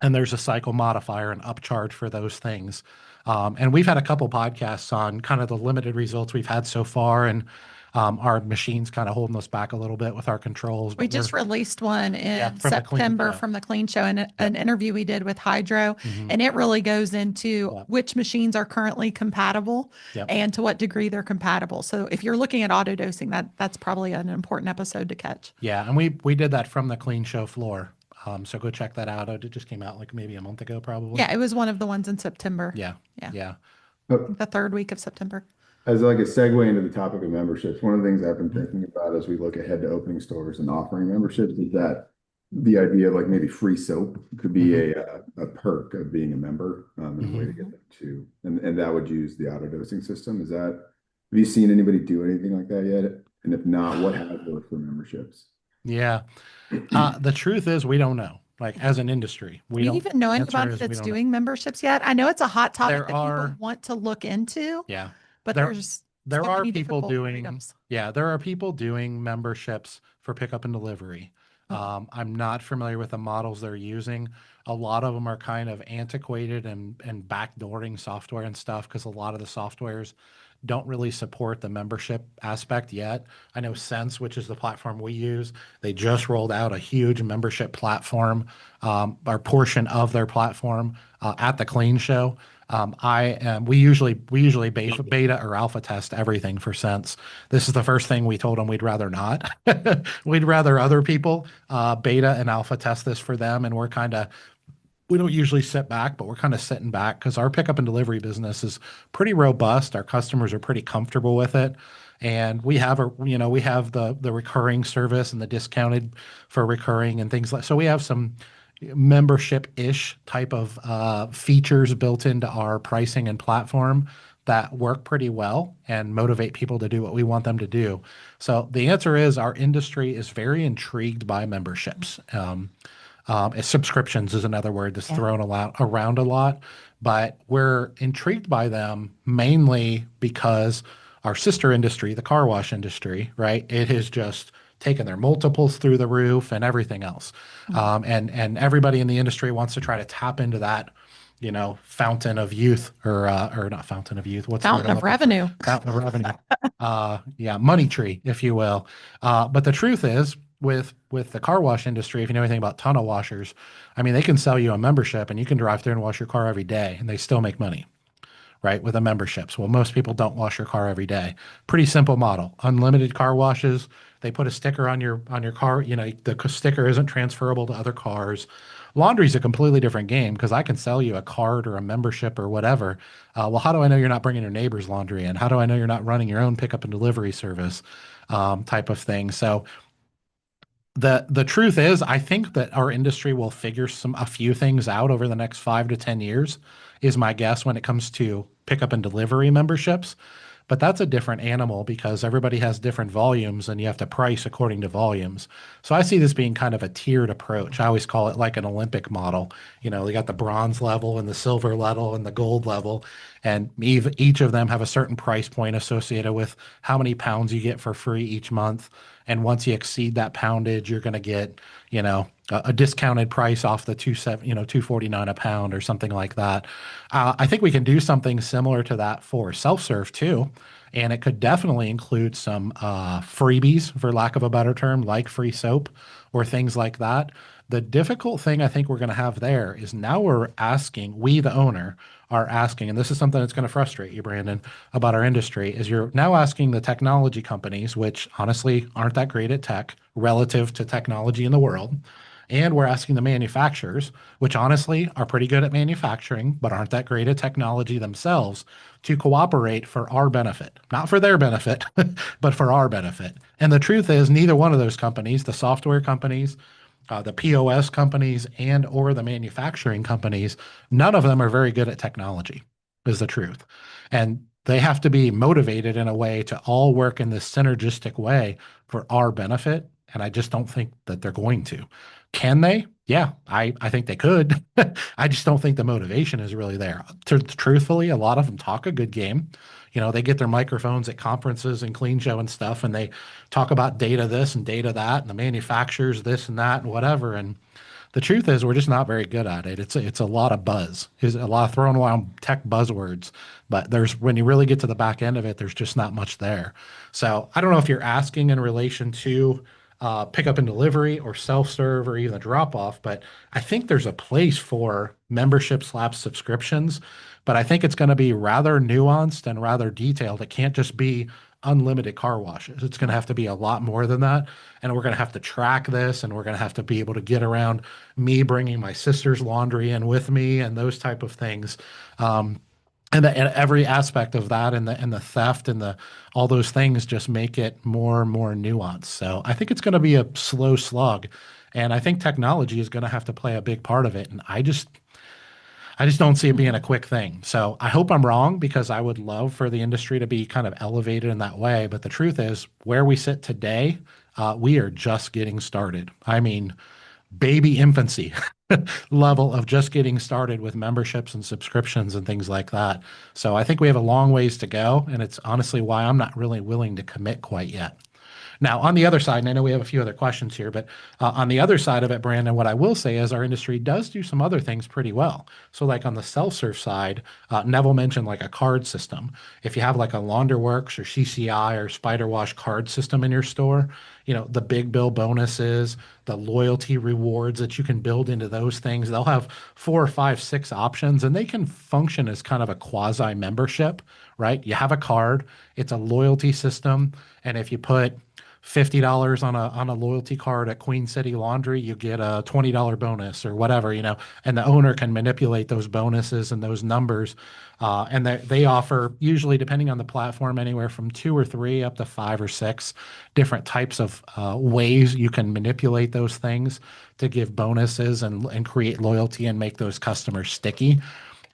And there's a cycle modifier and upcharge for those things. And we've had a couple podcasts on kind of the limited results we've had so far, and our machines kind of holding us back a little bit with our controls. We just released one in from September from the Clean Show, and an interview we did with Hydro, and it really goes into which machines are currently compatible and to what degree they're compatible. So if you're looking at auto dosing, that's probably an important episode to catch. Yeah, and we did that from the Clean Show floor. So go check that out. It just came out like maybe a month ago, probably. Yeah, it was one of the ones in September. Yeah. The third week of September. As like a segue into the topic of memberships, one of the things I've been thinking about as we look ahead to opening stores and offering memberships is that the idea of like maybe free soap could be a perk of being a member and a way to get them to, and that would use the auto dosing system. Have you seen anybody do anything like that yet? And if not, what has worked for memberships? Yeah. The truth is we don't know. Like as an industry, do you even know anybody that's doing memberships yet? I know it's a hot topic that people want to look into. Yeah. But there are people doing there are people doing memberships for pickup and delivery. I'm not familiar with the models they're using. A lot of them are kind of antiquated and backdooring software and stuff because a lot of the softwares don't really support the membership aspect yet. I know Sense, which is the platform we use, they just rolled out a huge membership platform, or portion of their platform at the Clean Show. We usually beta or alpha test everything for Sense. This is the first thing we told them we'd rather not. We'd rather other people beta and alpha test this for them, and we're kind of we don't usually sit back, but we're kind of sitting back because our pickup and delivery business is pretty robust. Our customers are pretty comfortable with it. And we have we have the recurring service and the discounted for recurring and things like, so we have some membership-ish type of features built into our pricing and platform that work pretty well and motivate people to do what we want them to do. So the answer is our industry is very intrigued by memberships. Subscriptions is another word that's thrown around a lot, but we're intrigued by them mainly because our sister industry, the car wash industry, right? It has just taken their multiples through the roof and everything else. And everybody in the industry wants to try to tap into that, fountain of youth or not fountain of youth. What's the word Fountain I'm of looking for? revenue. Fountain of revenue. Yeah, money tree, if you will. But the truth is, with the car wash industry, if you know anything about tunnel washers, I mean, they can sell you a membership and you can drive through and wash your car every day and they still make money, right? With the memberships. Well, most people don't wash your car every day. Pretty simple model. Unlimited car washes. They put a sticker on your car. The sticker isn't transferable to other cars. Laundry is a completely different game because I can sell you a card or a membership or whatever. Well, how do I know you're not bringing your neighbor's laundry in? How do I know you're not running your own pickup and delivery service, type of thing? So the truth is, I think that our industry will figure a few things out over the next 5 to 10 years, is my guess when it comes to pickup and delivery memberships. But that's a different animal because everybody has different volumes and you have to price according to volumes. So I see this being kind of a tiered approach. I always call it like an Olympic model. They got the bronze level and the silver level and the gold level, and each of them have a certain price point associated with how many pounds you get for free each month. And once you exceed that poundage, you're going to get, a discounted price off the 249 a pound or something like that. I think we can do something similar to that for self-serve too. And it could definitely include some freebies, for lack of a better term, like free soap or things like that. The difficult thing I think we're going to have there is now we, the owner, are asking, and this is something that's going to frustrate you, Brandon, about our industry, is you're now asking the technology companies, which honestly aren't that great at tech relative to technology in the world. And we're asking the manufacturers, which honestly are pretty good at manufacturing, but aren't that great at technology themselves, to cooperate for our benefit, not for their benefit, but for our benefit. And the truth is, neither one of those companies, the software companies, the POS companies, and or the manufacturing companies, none of them are very good at technology, is the truth. And they have to be motivated in a way to all work in this synergistic way for our benefit. And I just don't think that they're going to. Can they? Yeah, I think they could. I just don't think the motivation is really there. Truthfully, a lot of them talk a good game. They get their microphones at conferences and clean show and stuff, and they talk about data this and data that, and the manufacturers this and that and whatever. And the truth is, we're just not very good at it. It's a lot of buzz. It's a lot of throwing around tech buzzwords, but when you really get to the back end of it, there's just not much there. So I don't know if you're asking in relation to pickup and delivery or self-serve or even a drop-off, but I think there's a place for membership/subscriptions, but I think it's going to be rather nuanced and rather detailed. It can't just be unlimited car washes. It's going to have to be a lot more than that. And we're going to have to track this, and we're going to have to be able to get around me bringing my sister's laundry in with me and those type of things. And every aspect of that and the theft and all those things just make it more and more nuanced. So I think it's going to be a slow slug, and I think technology is going to have to play a big part of it. And I just don't see it being a quick thing. So I hope I'm wrong, because I would love for the industry to be kind of elevated in that way. But the truth is, where we sit today, we are just getting started. I mean, baby infancy level of just getting started with memberships and subscriptions and things like that. So I think we have a long ways to go, and it's honestly why I'm not really willing to commit quite yet. Now, on the other side, and I know we have a few other questions here, but on the other side of it, Brandon, what I will say is our industry does do some other things pretty well. So like on the self-serve side, Neville mentioned like a card system. If you have like a Launderworks or CCI or Spider Wash card system in your store, the big bill bonuses, the loyalty rewards that you can build into those things, they'll have 4 or 5, 6 options, and they can function as kind of a quasi membership, right? You have a card, it's a loyalty system, and if you put $50 on a loyalty card at Queen City Laundry, you get a $20 bonus or whatever, and the owner can manipulate those bonuses and those numbers. And they offer, usually depending on the platform, anywhere from 2 or 3 up to 5 or 6 different types of ways you can manipulate those things to give bonuses and create loyalty and make those customers sticky.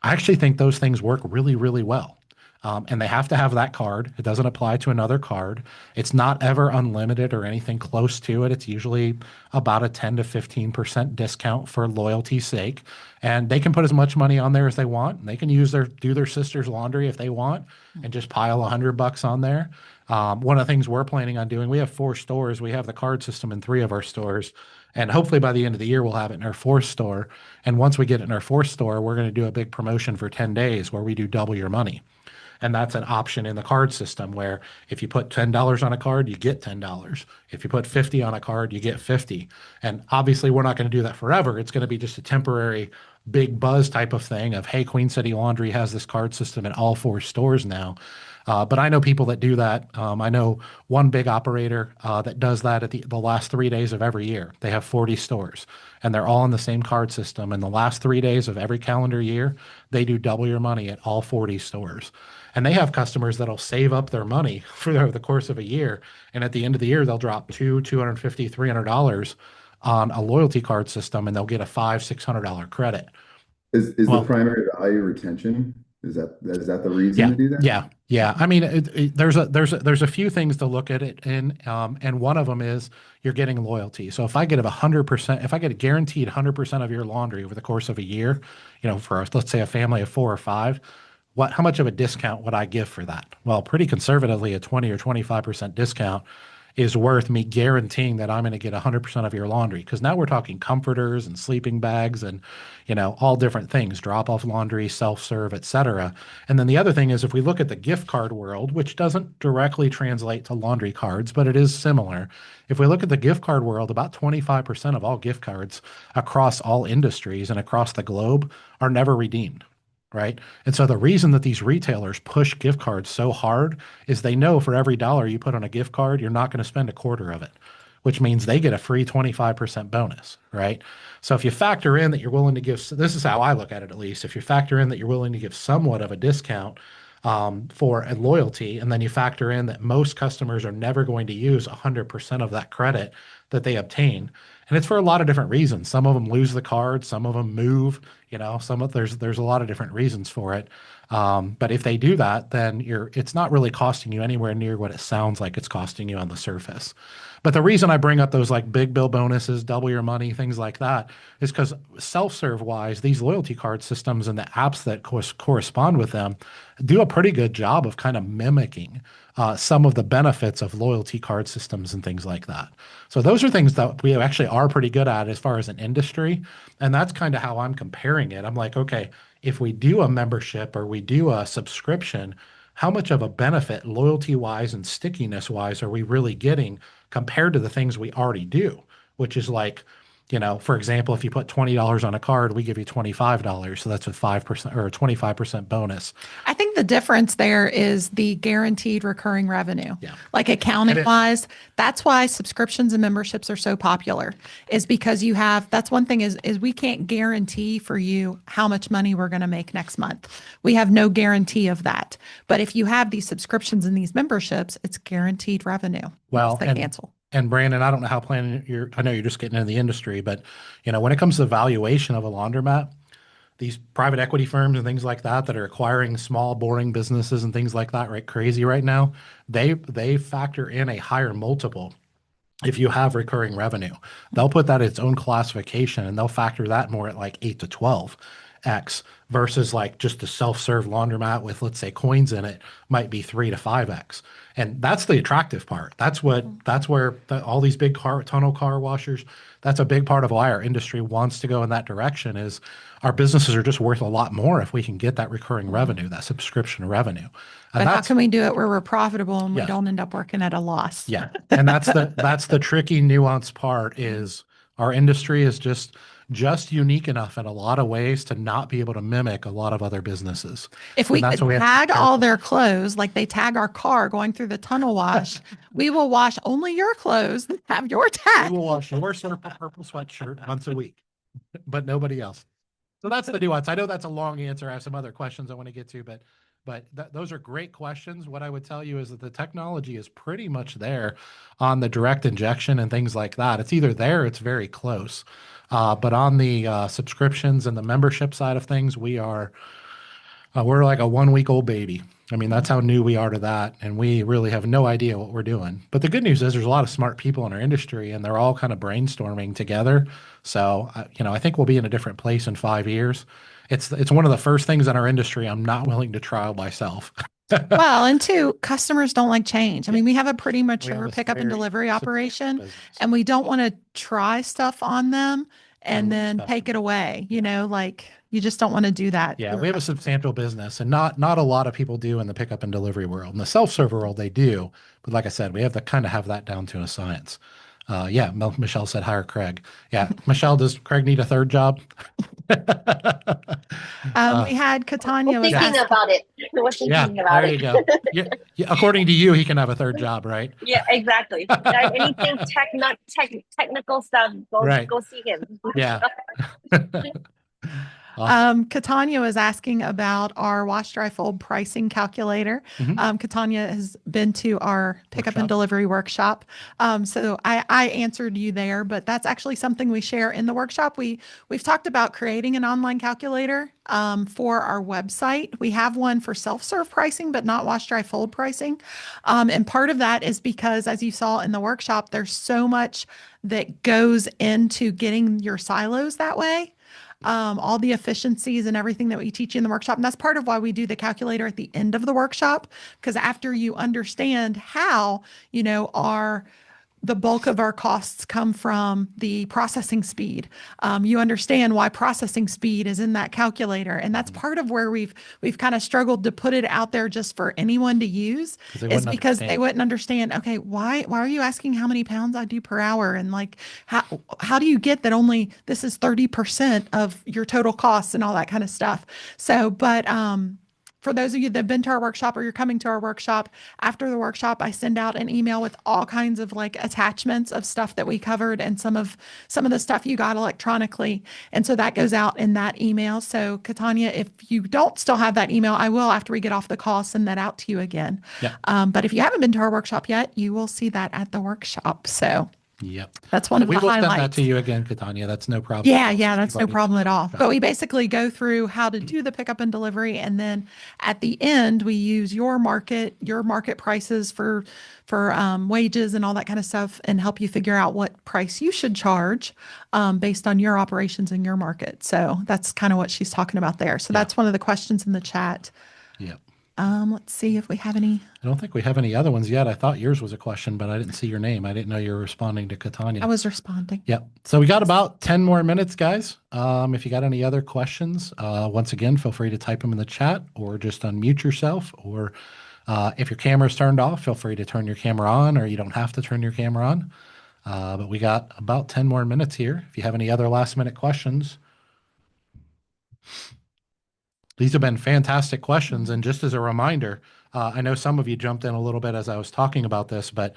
I actually think those things work really, really well. And they have to have that card. It doesn't apply to another card. It's not ever unlimited or anything close to it. It's usually about a 10 to 15% discount for loyalty's sake. And they can put as much money on there as they want. And they can do their sister's laundry if they want and just pile $100 on there. One of the things we're planning on doing, we have 4 stores. We have the card system in 3 of our stores. And hopefully by the end of the year, we'll have it in our 4th store. And once we get it in our 4th store, we're going to do a big promotion for 10 days where we do double your money. And that's an option in the card system where if you put $10 on a card, you get $10. If you put 50 on a card, you get 50. And obviously, we're not going to do that forever. It's going to be just a temporary big buzz type of thing of, hey, Queen City Laundry has this card system in all 4 stores now. But I know people that do that. I know one big operator that does that at the last 3 days of every year. They have 40 stores, and they're all on the same card system. And the last 3 days of every calendar year, they do double your money at all 40 stores. And they have customers that'll save up their money for the course of a year. And at the end of the year, they'll drop $250, $300 on a loyalty card system, and they'll get a $500, $600 credit. Is the primary value retention? Is that the reason Yeah, to do that? yeah. I mean, there's a few things to look at it in, and one of them is you're getting loyalty. So if I get 100%, if I get a guaranteed 100% of your laundry over the course of a year, for let's say a family of 4 or 5, how much of a discount would I give for that? Well, pretty conservatively, a 20 or 25% discount is worth me guaranteeing that I'm going to get 100% of your laundry. Because now we're talking comforters and sleeping bags and, all different things, drop-off laundry, self-serve, etc. And then the other thing is if we look at the gift card world, which doesn't directly translate to laundry cards, but it is similar. If we look at the gift card world, about 25% of all gift cards across all industries and across the globe are never redeemed. Right. And so the reason that these retailers push gift cards so hard is they know for every dollar you put on a gift card, you're not going to spend a quarter of it, which means they get a free 25% bonus. Right. So if you factor in that you're willing to give, this is how I look at it, at least, if you factor in that you're willing to give somewhat of a discount for a loyalty, and then you factor in that most customers are never going to use 100% of that credit that they obtain. And it's for a lot of different reasons. Some of them lose the card, some of them move, there's a lot of different reasons for it. But if they do that, then it's not really costing you anywhere near what it sounds like it's costing you on the surface. But the reason I bring up those like big bill bonuses, double your money, things like that, is because self-serve wise, these loyalty card systems and the apps that correspond with them do a pretty good job of kind of mimicking some of the benefits of loyalty card systems and things like that. So those are things that we actually are pretty good at as far as an industry. And that's kind of how I'm comparing it. I'm like, okay, if we do a membership or we do a subscription, how much of a benefit loyalty wise and stickiness wise are we really getting compared to the things we already do, which is like, for example, if you put $20 on a card, we give you $25. So that's a 5% or a 25% bonus. I think the difference there is the guaranteed recurring revenue. Yeah. Like accounting wise, that's why subscriptions and memberships are so popular, is because that's one thing is we can't guarantee for you how much money we're going to make next month. We have no guarantee of that. But if you have these subscriptions and these memberships, it's guaranteed revenue. Well, they cancel. And Brandon, I don't know how I know you're just getting into the industry, but when it comes to the valuation of a laundromat, these private equity firms and things like that are acquiring small, boring businesses and things like that, right? Crazy right now. They factor in a higher multiple. If you have recurring revenue, they'll put that in its own classification and they'll factor that more at like 8 to 12x versus like just a self-serve laundromat with, let's say, coins in it might be 3 to 5x. And that's the attractive part. That's where all these big tunnel car washers, that's a big part of why our industry wants to go in that direction is our businesses are just worth a lot more if we can get that recurring revenue, that subscription revenue. But how can we do it where we're profitable and we don't end up working at a loss? Yeah. And that's the tricky nuanced part is our industry is just, just unique enough in a lot of ways to not be able to mimic a lot of other businesses. If we And that's could what we have to be tag all careful. their clothes, like they tag our car going through the tunnel wash, we will wash only your clothes that have your We tag. will wash your purple sweatshirt once a week, but nobody else. So that's the nuance. I know that's a long answer. I have some other questions I want to get to, but those are great questions. What I would tell you is that the technology is pretty much there on the direct injection and things like that. It's either there, or it's very close. But on the subscriptions and the membership side of things, we're like a 1 week old baby. I mean, that's how new we are to that. And we really have no idea what we're doing. But the good news is there's a lot of smart people in our industry and they're all kind of brainstorming together. So, I think we'll be in a different place in 5 years. It's one of the first things in our industry I'm not willing to trial myself. Well, and two, customers don't like change. I mean, we have a pretty We have mature a pickup and very delivery substantial operation, business. and we don't want to try stuff on them and lose then stuff. take it away. Like you just don't want to do that. Yeah, to we your have a substantial business, and not a lot of people do in the pickup and delivery world. In the self-serve world, they do, but like I said, we have to kind of have that down to a science. Yeah, Michelle said hire Craig. Yeah, Michelle, does Craig need a third job? We had Catania was Thinking asking, about it. We're Yeah, thinking about there it. you go. Yeah, according to you, he can have a third job, right? Yeah, exactly. Anything technical stuff, Right. go see him. Yeah. Awesome. Catania was asking about our wash dry fold pricing calculator. Mhm. Catania has been to our pickup Workshop. and delivery workshop. So I answered you there, but that's actually something we share in the workshop. We've talked about creating an online calculator for our website. We have one for self-serve pricing, but not wash dry fold pricing. And part of that is because, as you saw in the workshop, there's so much that goes into getting your silos that way. All the efficiencies and everything that we teach you in the workshop. And that's part of why we do the calculator at the end of the workshop, because after you understand how, the bulk of our costs come from the processing speed. You understand why processing speed is in that calculator, and that's part of where we've kind of struggled to put it out there just for anyone to use, is because they wouldn't understand. Okay, why are you asking how many pounds I do per hour, and like how do you get that only this is 30% of your total costs and all that kind of stuff. So, but for those of you that have been to our workshop or you're coming to our workshop, after the workshop, I send out an email with all kinds of like attachments of stuff that we covered and some of the stuff you got electronically. And so that goes out in that email. So Catania, if you don't still have that email, I will, after we get off the call, send that out to you again. Yeah. But if you haven't been to our workshop yet, you will see that at the workshop. So Yep. that's one of We the will send that highlights. to you again, Catania. That's no problem. Yeah, that's no Everybody- problem at all. But we basically go through how to do the pickup and delivery, and then at the end we use your market prices for wages and all that kind of stuff, and help you figure out what price you should charge based on your operations in your market. So that's kind of what she's talking about there. So that's one of the questions in the chat. Yep. Let's see if we have any. I don't think we have any other ones yet. I thought yours was a question, but I didn't see your name. I didn't know you were responding to Catania. I was responding. Yep. So we got about 10 more minutes, guys. If you got any other questions, once again, feel free to type them in the chat or just unmute yourself. Or if your camera's turned off, feel free to turn your camera on, or you don't have to turn your camera on. But we got about 10 more minutes here. If you have any other last minute questions. These have been fantastic questions. And just as a reminder, I know some of you jumped in a little bit as I was talking about this, but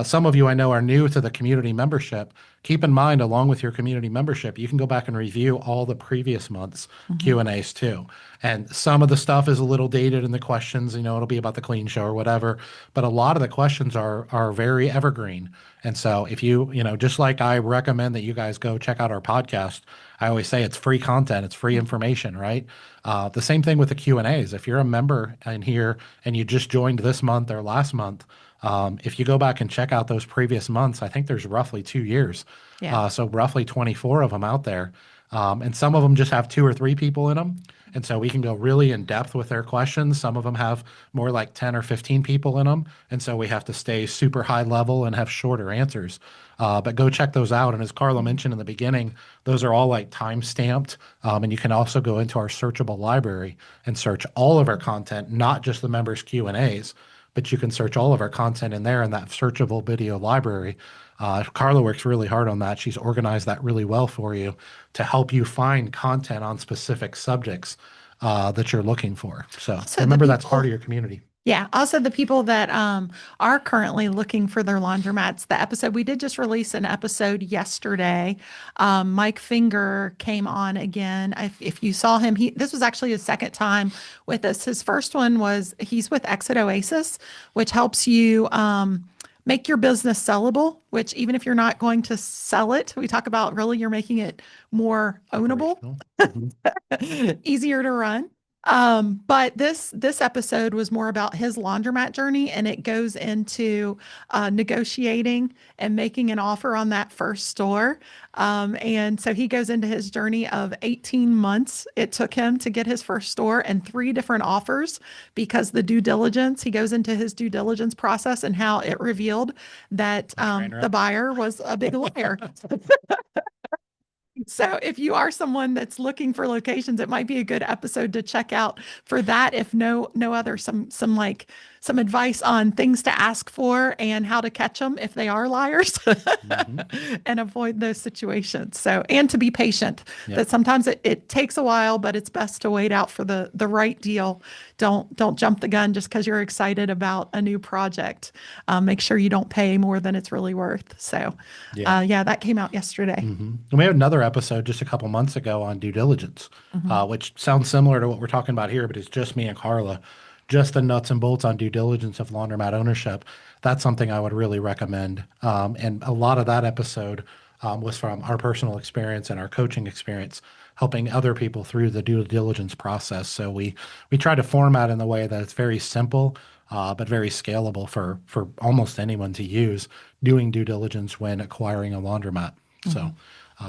some of you I know are new to the community membership. Keep in mind, along with your community membership, you can go back and review all the previous months' Q&As too. And some of the stuff is a little dated in the questions, it'll be about the clean show or whatever, but a lot of the questions are very evergreen. And so if you just like I recommend that you guys go check out our podcast, I always say it's free content, it's free information, right? The same thing with the Q&As. If you're a member in here and you just joined this month or last month, if you go back and check out those previous months, I think there's roughly 2 years. Yeah. So roughly 24 of them out there. And some of them just have 2 or 3 people in them. And so we can go really in depth with their questions. Some of them have more like 10 or 15 people in them. And so we have to stay super high level and have shorter answers. But go check those out. And as Carla mentioned in the beginning, those are all like time stamped. And you can also go into our searchable library and search all of our content, not just the members' Q&As, but you can search all of our content in there in that searchable video library. Carla works really hard on that. She's organized that really well for you to help you find content on specific subjects that you're looking for. So So the remember, that's part people- of your community. Yeah. Also, the people that are currently looking for their laundromats, the episode we did just release an episode yesterday. Mike Finger came on again. If you saw him, this was actually his second time with us. His first one was he's with Exit Oasis, which helps you make your business sellable, which even if you're not going to sell it, we talk about really you're making it more ownable, Mhm. easier to run. But this episode was more about his laundromat journey, and it goes into negotiating and making an offer on that first store. And so he goes into his journey of 18 months it took him to get his first store and 3 different offers because he goes into his due diligence process and how it revealed that the buyer was a big liar. So if you are someone that's looking for locations, it might be a good episode to check out for that. If no other, some advice on things to ask for and how to catch them if they are liars and avoid those situations. So, and to be patient, that sometimes it takes a while, but it's best to wait out for the right deal. Don't jump the gun just because you're excited about a new project. Make sure you don't pay more than it's really worth. So that came out yesterday. And we had another episode just a couple months ago on due diligence, which sounds similar to what we're talking about here, but it's just me and Carla, just the nuts and bolts on due diligence of laundromat ownership. That's something I would really recommend. And a lot of that episode was from our personal experience and our coaching experience, helping other people through the due diligence process. So we try to format in the way that it's very simple, but very scalable for almost anyone to use doing due diligence when acquiring a laundromat. So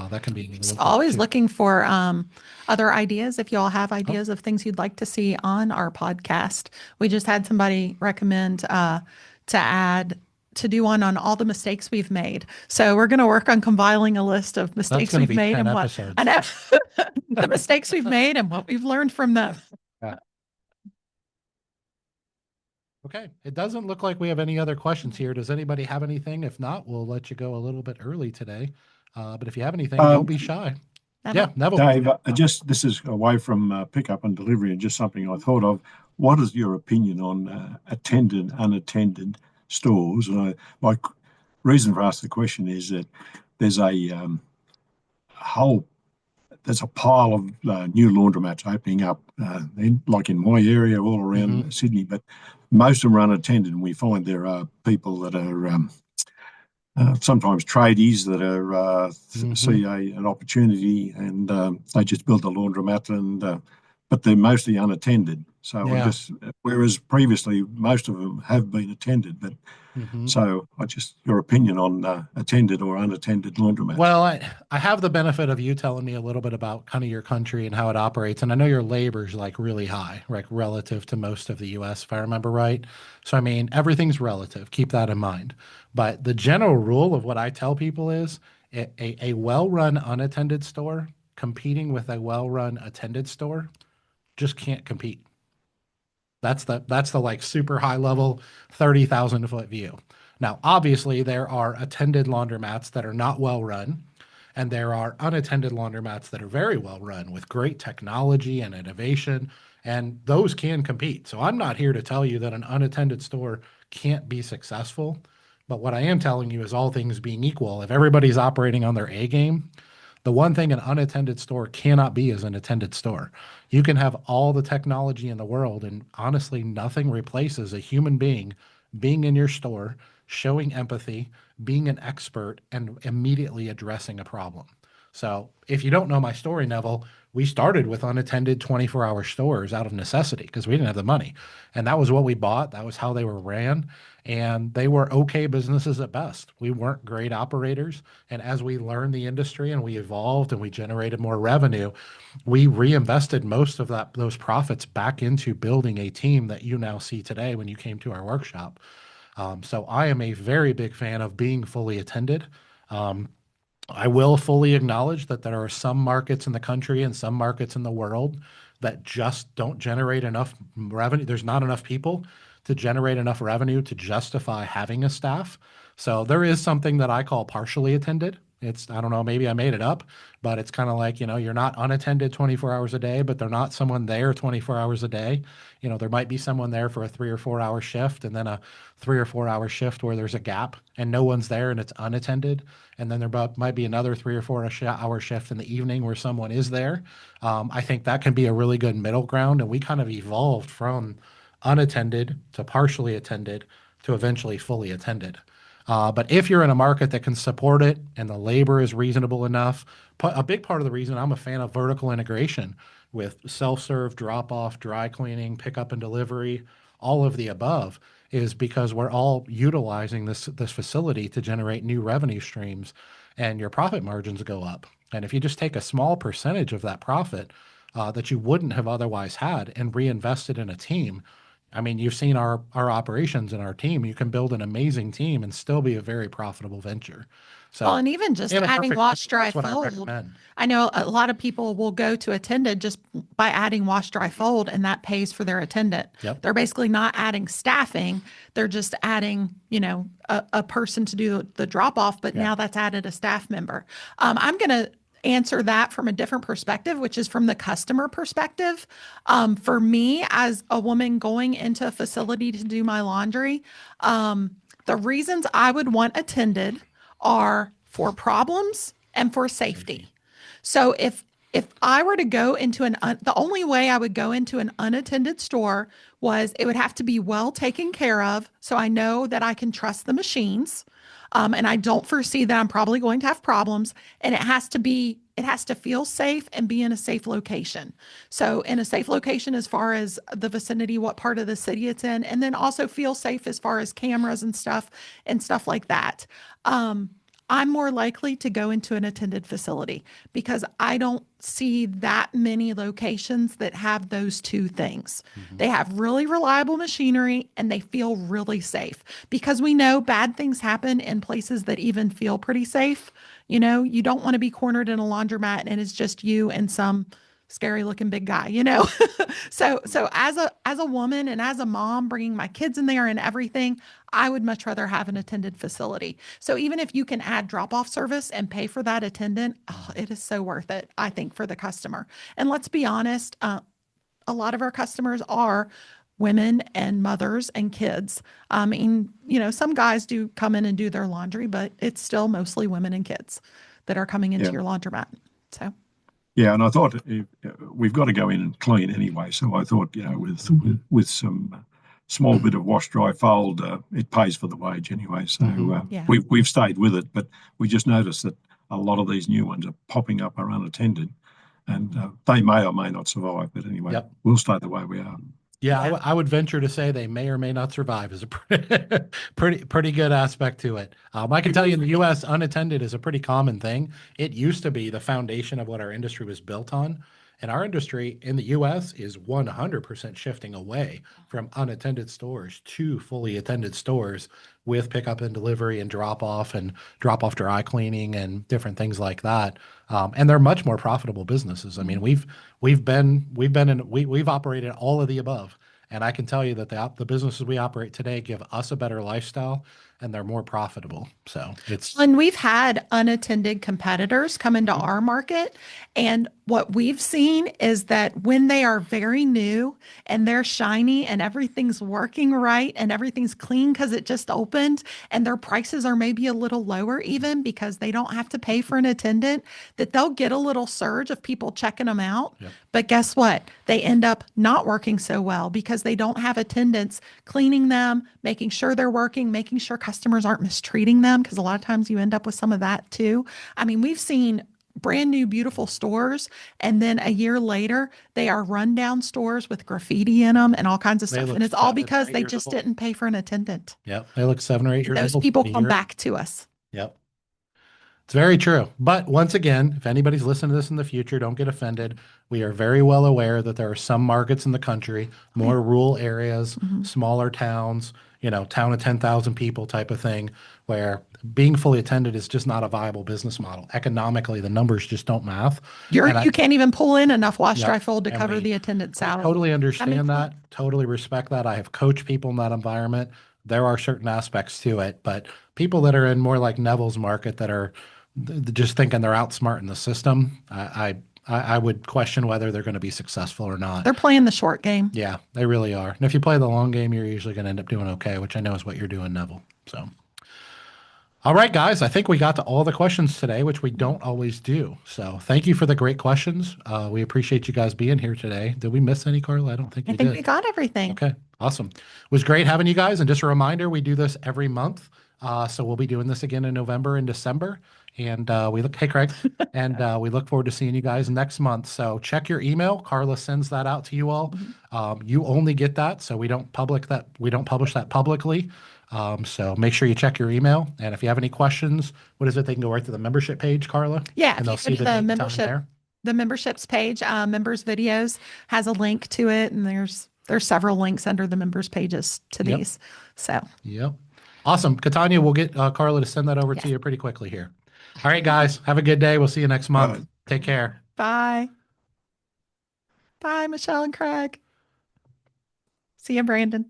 that can be always looking for other ideas. If you all have ideas of things you'd like to see on our podcast, we just had somebody recommend to do one on all the mistakes we've made. So we're going to work on compiling a list of mistakes we've made and what I know the mistakes we've made and what we've learned from them. Okay. It doesn't look like we have any other questions here. Does anybody have anything? If not, we'll let you go a little bit early today. But if you have anything, don't be shy. Neville. Yeah, Neville. Dave, this is away from pickup and delivery and just something I thought of. What is your opinion on attended, unattended stores? My reason for asking the question is that there's a pile of new laundromats opening up, like in my area, all around Sydney, but most of them are unattended, and we find there are people that are sometimes tradies that are see an opportunity and they just build a laundromat, and but they're mostly unattended. So whereas previously most of them have been attended, but so your opinion on attended or unattended laundromats. Well, I have the benefit of you telling me a little bit about kind of your country and how it operates. And I know your labor is like really high, like relative to most of the US, if I remember right. So, I mean, everything's relative. Keep that in mind. But the general rule of what I tell people is a well-run unattended store competing with a well-run attended store just can't compete. That's the like super high level 30,000 foot view. Now, obviously, there are attended laundromats that are not well run, and there are unattended laundromats that are very well run with great technology and innovation, and those can compete. So I'm not here to tell you that an unattended store can't be successful, but what I am telling you is all things being equal, if everybody's operating on their A game, the one thing an unattended store cannot be is an attended store. You can have all the technology in the world, and honestly, nothing replaces a human being in your store, showing empathy, being an expert, and immediately addressing a problem. So if you don't know my story, Neville, we started with unattended 24-hour stores out of necessity because we didn't have the money. And that was what we bought. That was how they were ran. And they were okay businesses at best. We weren't great operators. And as we learned the industry and we evolved and we generated more revenue, we reinvested most of those profits back into building a team that you now see today when you came to our workshop. So I am a very big fan of being fully attended. I will fully acknowledge that there are some markets in the country and some markets in the world that just don't generate enough revenue. There's not enough people to generate enough revenue to justify having a staff. So there is something that I call partially attended. I don't know, maybe I made it up, but it's kind of like, you're not unattended 24 hours a day, but they're not someone there 24 hours a day. There might be someone there for a 3 or 4 hour shift, and then a 3 or 4 hour shift where there's a gap and no one's there and it's unattended. And then might be another 3 or 4 hour shift in the evening where someone is there. I think that can be a really good middle ground. And we kind of evolved from unattended to partially attended to eventually fully attended. But if you're in a market that can support it and the labor is reasonable enough, a big part of the reason I'm a fan of vertical integration with self-serve, drop-off, dry cleaning, pickup and delivery, all of the above, is because we're all utilizing this facility to generate new revenue streams, and your profit margins go up. And if you just take a small percentage of that profit that you wouldn't have otherwise had and reinvest it in a team, I mean, you've seen our operations and our team. You can build an amazing team and still be a very profitable venture. So, Well, and even just in a adding perfect wash, world, dry, that's what I fold. recommend. I know a lot of people will go to attendant just by adding wash, dry, fold, and that pays for their attendant. Yep. They're basically not adding staffing. They're just adding, a person to do the drop off, but Yeah. now that's added a staff member. I'm going to answer that from a different perspective, which is from the customer perspective. For me, as a woman going into a facility to do my laundry, the reasons I would want attended are for problems and for safety. So if I were to go into the only way I would go into an unattended store was it would have to be well taken care of. So I know that I can trust the machines. And I don't foresee that I'm probably going to have problems. And it has to feel safe and be in a safe location. So in a safe location, as far as the vicinity, what part of the city it's in, and then also feel safe as far as cameras and stuff like that. I'm more likely to go into an attended facility because I don't see that many locations that have those two things. Mm-hmm. They have really reliable machinery and they feel really safe because we know bad things happen in places that even feel pretty safe. You don't want to be cornered in a laundromat and it's just you and some scary looking big guy, So as a woman and as a mom bringing my kids in there and everything, I would much rather have an attended facility. So even if you can add drop-off service and pay for that attendant, it is so worth it, I think, for the customer. And let's be honest, a lot of our customers are women and mothers and kids. I mean, some guys do come in and do their laundry, but it's still mostly women and kids that are coming into your laundromat. So. Yeah, and I thought we've got to go in and clean anyway. So I thought, with some small bit of wash, dry, fold, it pays for the wage anyway. So we've stayed with it, but we just noticed that a lot of these new ones are popping up are unattended, and they may or may not survive. But anyway, we'll stay the way we are. Yeah, I would venture to say they may or may not survive is a pretty good aspect to it. I can tell you in the U.S., unattended is a pretty common thing. It used to be the foundation of what our industry was built on. And our industry in the U.S. is 100% shifting away from unattended stores to fully attended stores with pickup and delivery and drop off dry cleaning and different things like that. And they're much more profitable businesses. I mean, we've operated all of the above. And I can tell you that the businesses we operate today give us a better lifestyle and they're more profitable. So and we've had unattended competitors come into our market. And what we've seen is that when they are very new and they're shiny and everything's working right and everything's clean because it just opened and their prices are maybe a little lower even because they don't have to pay for an attendant, that they'll get a little surge of people checking them out. Yep. But guess what? They end up not working so well because they don't have attendants cleaning them, making sure they're working, making sure customers aren't mistreating them, because a lot of times you end up with some of that too. I mean, we've seen brand new, beautiful stores, and then a year later, they are rundown stores with graffiti in them and all kinds of stuff. And it's all because they just didn't pay for an attendant. Yep. They look 7 or 8 years old. Those people come back to us. Yep. It's very true. But once again, if anybody's listening to this in the future, don't get offended. We are very well aware that there are some markets in the country, more rural areas, smaller towns, town of 10,000 people type of thing, where being fully attended is just not a viable business model. Economically, the numbers just don't math. You can't even pull in enough wash, dry, fold to cover the attendant salary. I totally understand that. Totally respect that. I have coached people in that environment. There are certain aspects to it, but people that are in more like Neville's market that are just thinking they're outsmarting the system, I would question whether they're going to be successful or not. They're playing the short game. Yeah, they really are. And if you play the long game, you're usually going to end up doing okay, which I know is what you're doing, Neville. So, all right, guys, I think we got to all the questions today, which we don't always do. So thank you for the great questions. We appreciate you guys being here today. Did we miss any, Carla? I don't think I we think did. we got everything. Okay, awesome. It was great having you guys. And just a reminder, we do this every month. So we'll be doing this again in November and December. And hey, Craig, and we look forward to seeing you guys next month. So check your email. Carla sends that out to you all. You only get that, so we don't publish that publicly. So make sure you check your email. And if you have any questions, what is it? They can go right to the membership page, Carla. Yeah, And if they'll you see go to the date the and time membership, there. the memberships page, members videos has a link to it, and there's several links under the members pages to Yep. these. So Yep. Awesome. Katanya, we'll get Carla to send that over to Yes. you pretty quickly here. All right, guys, have a good day. We'll see you next month. Bye. Take care. bye. Bye, Michelle and Craig. See you, Brandon.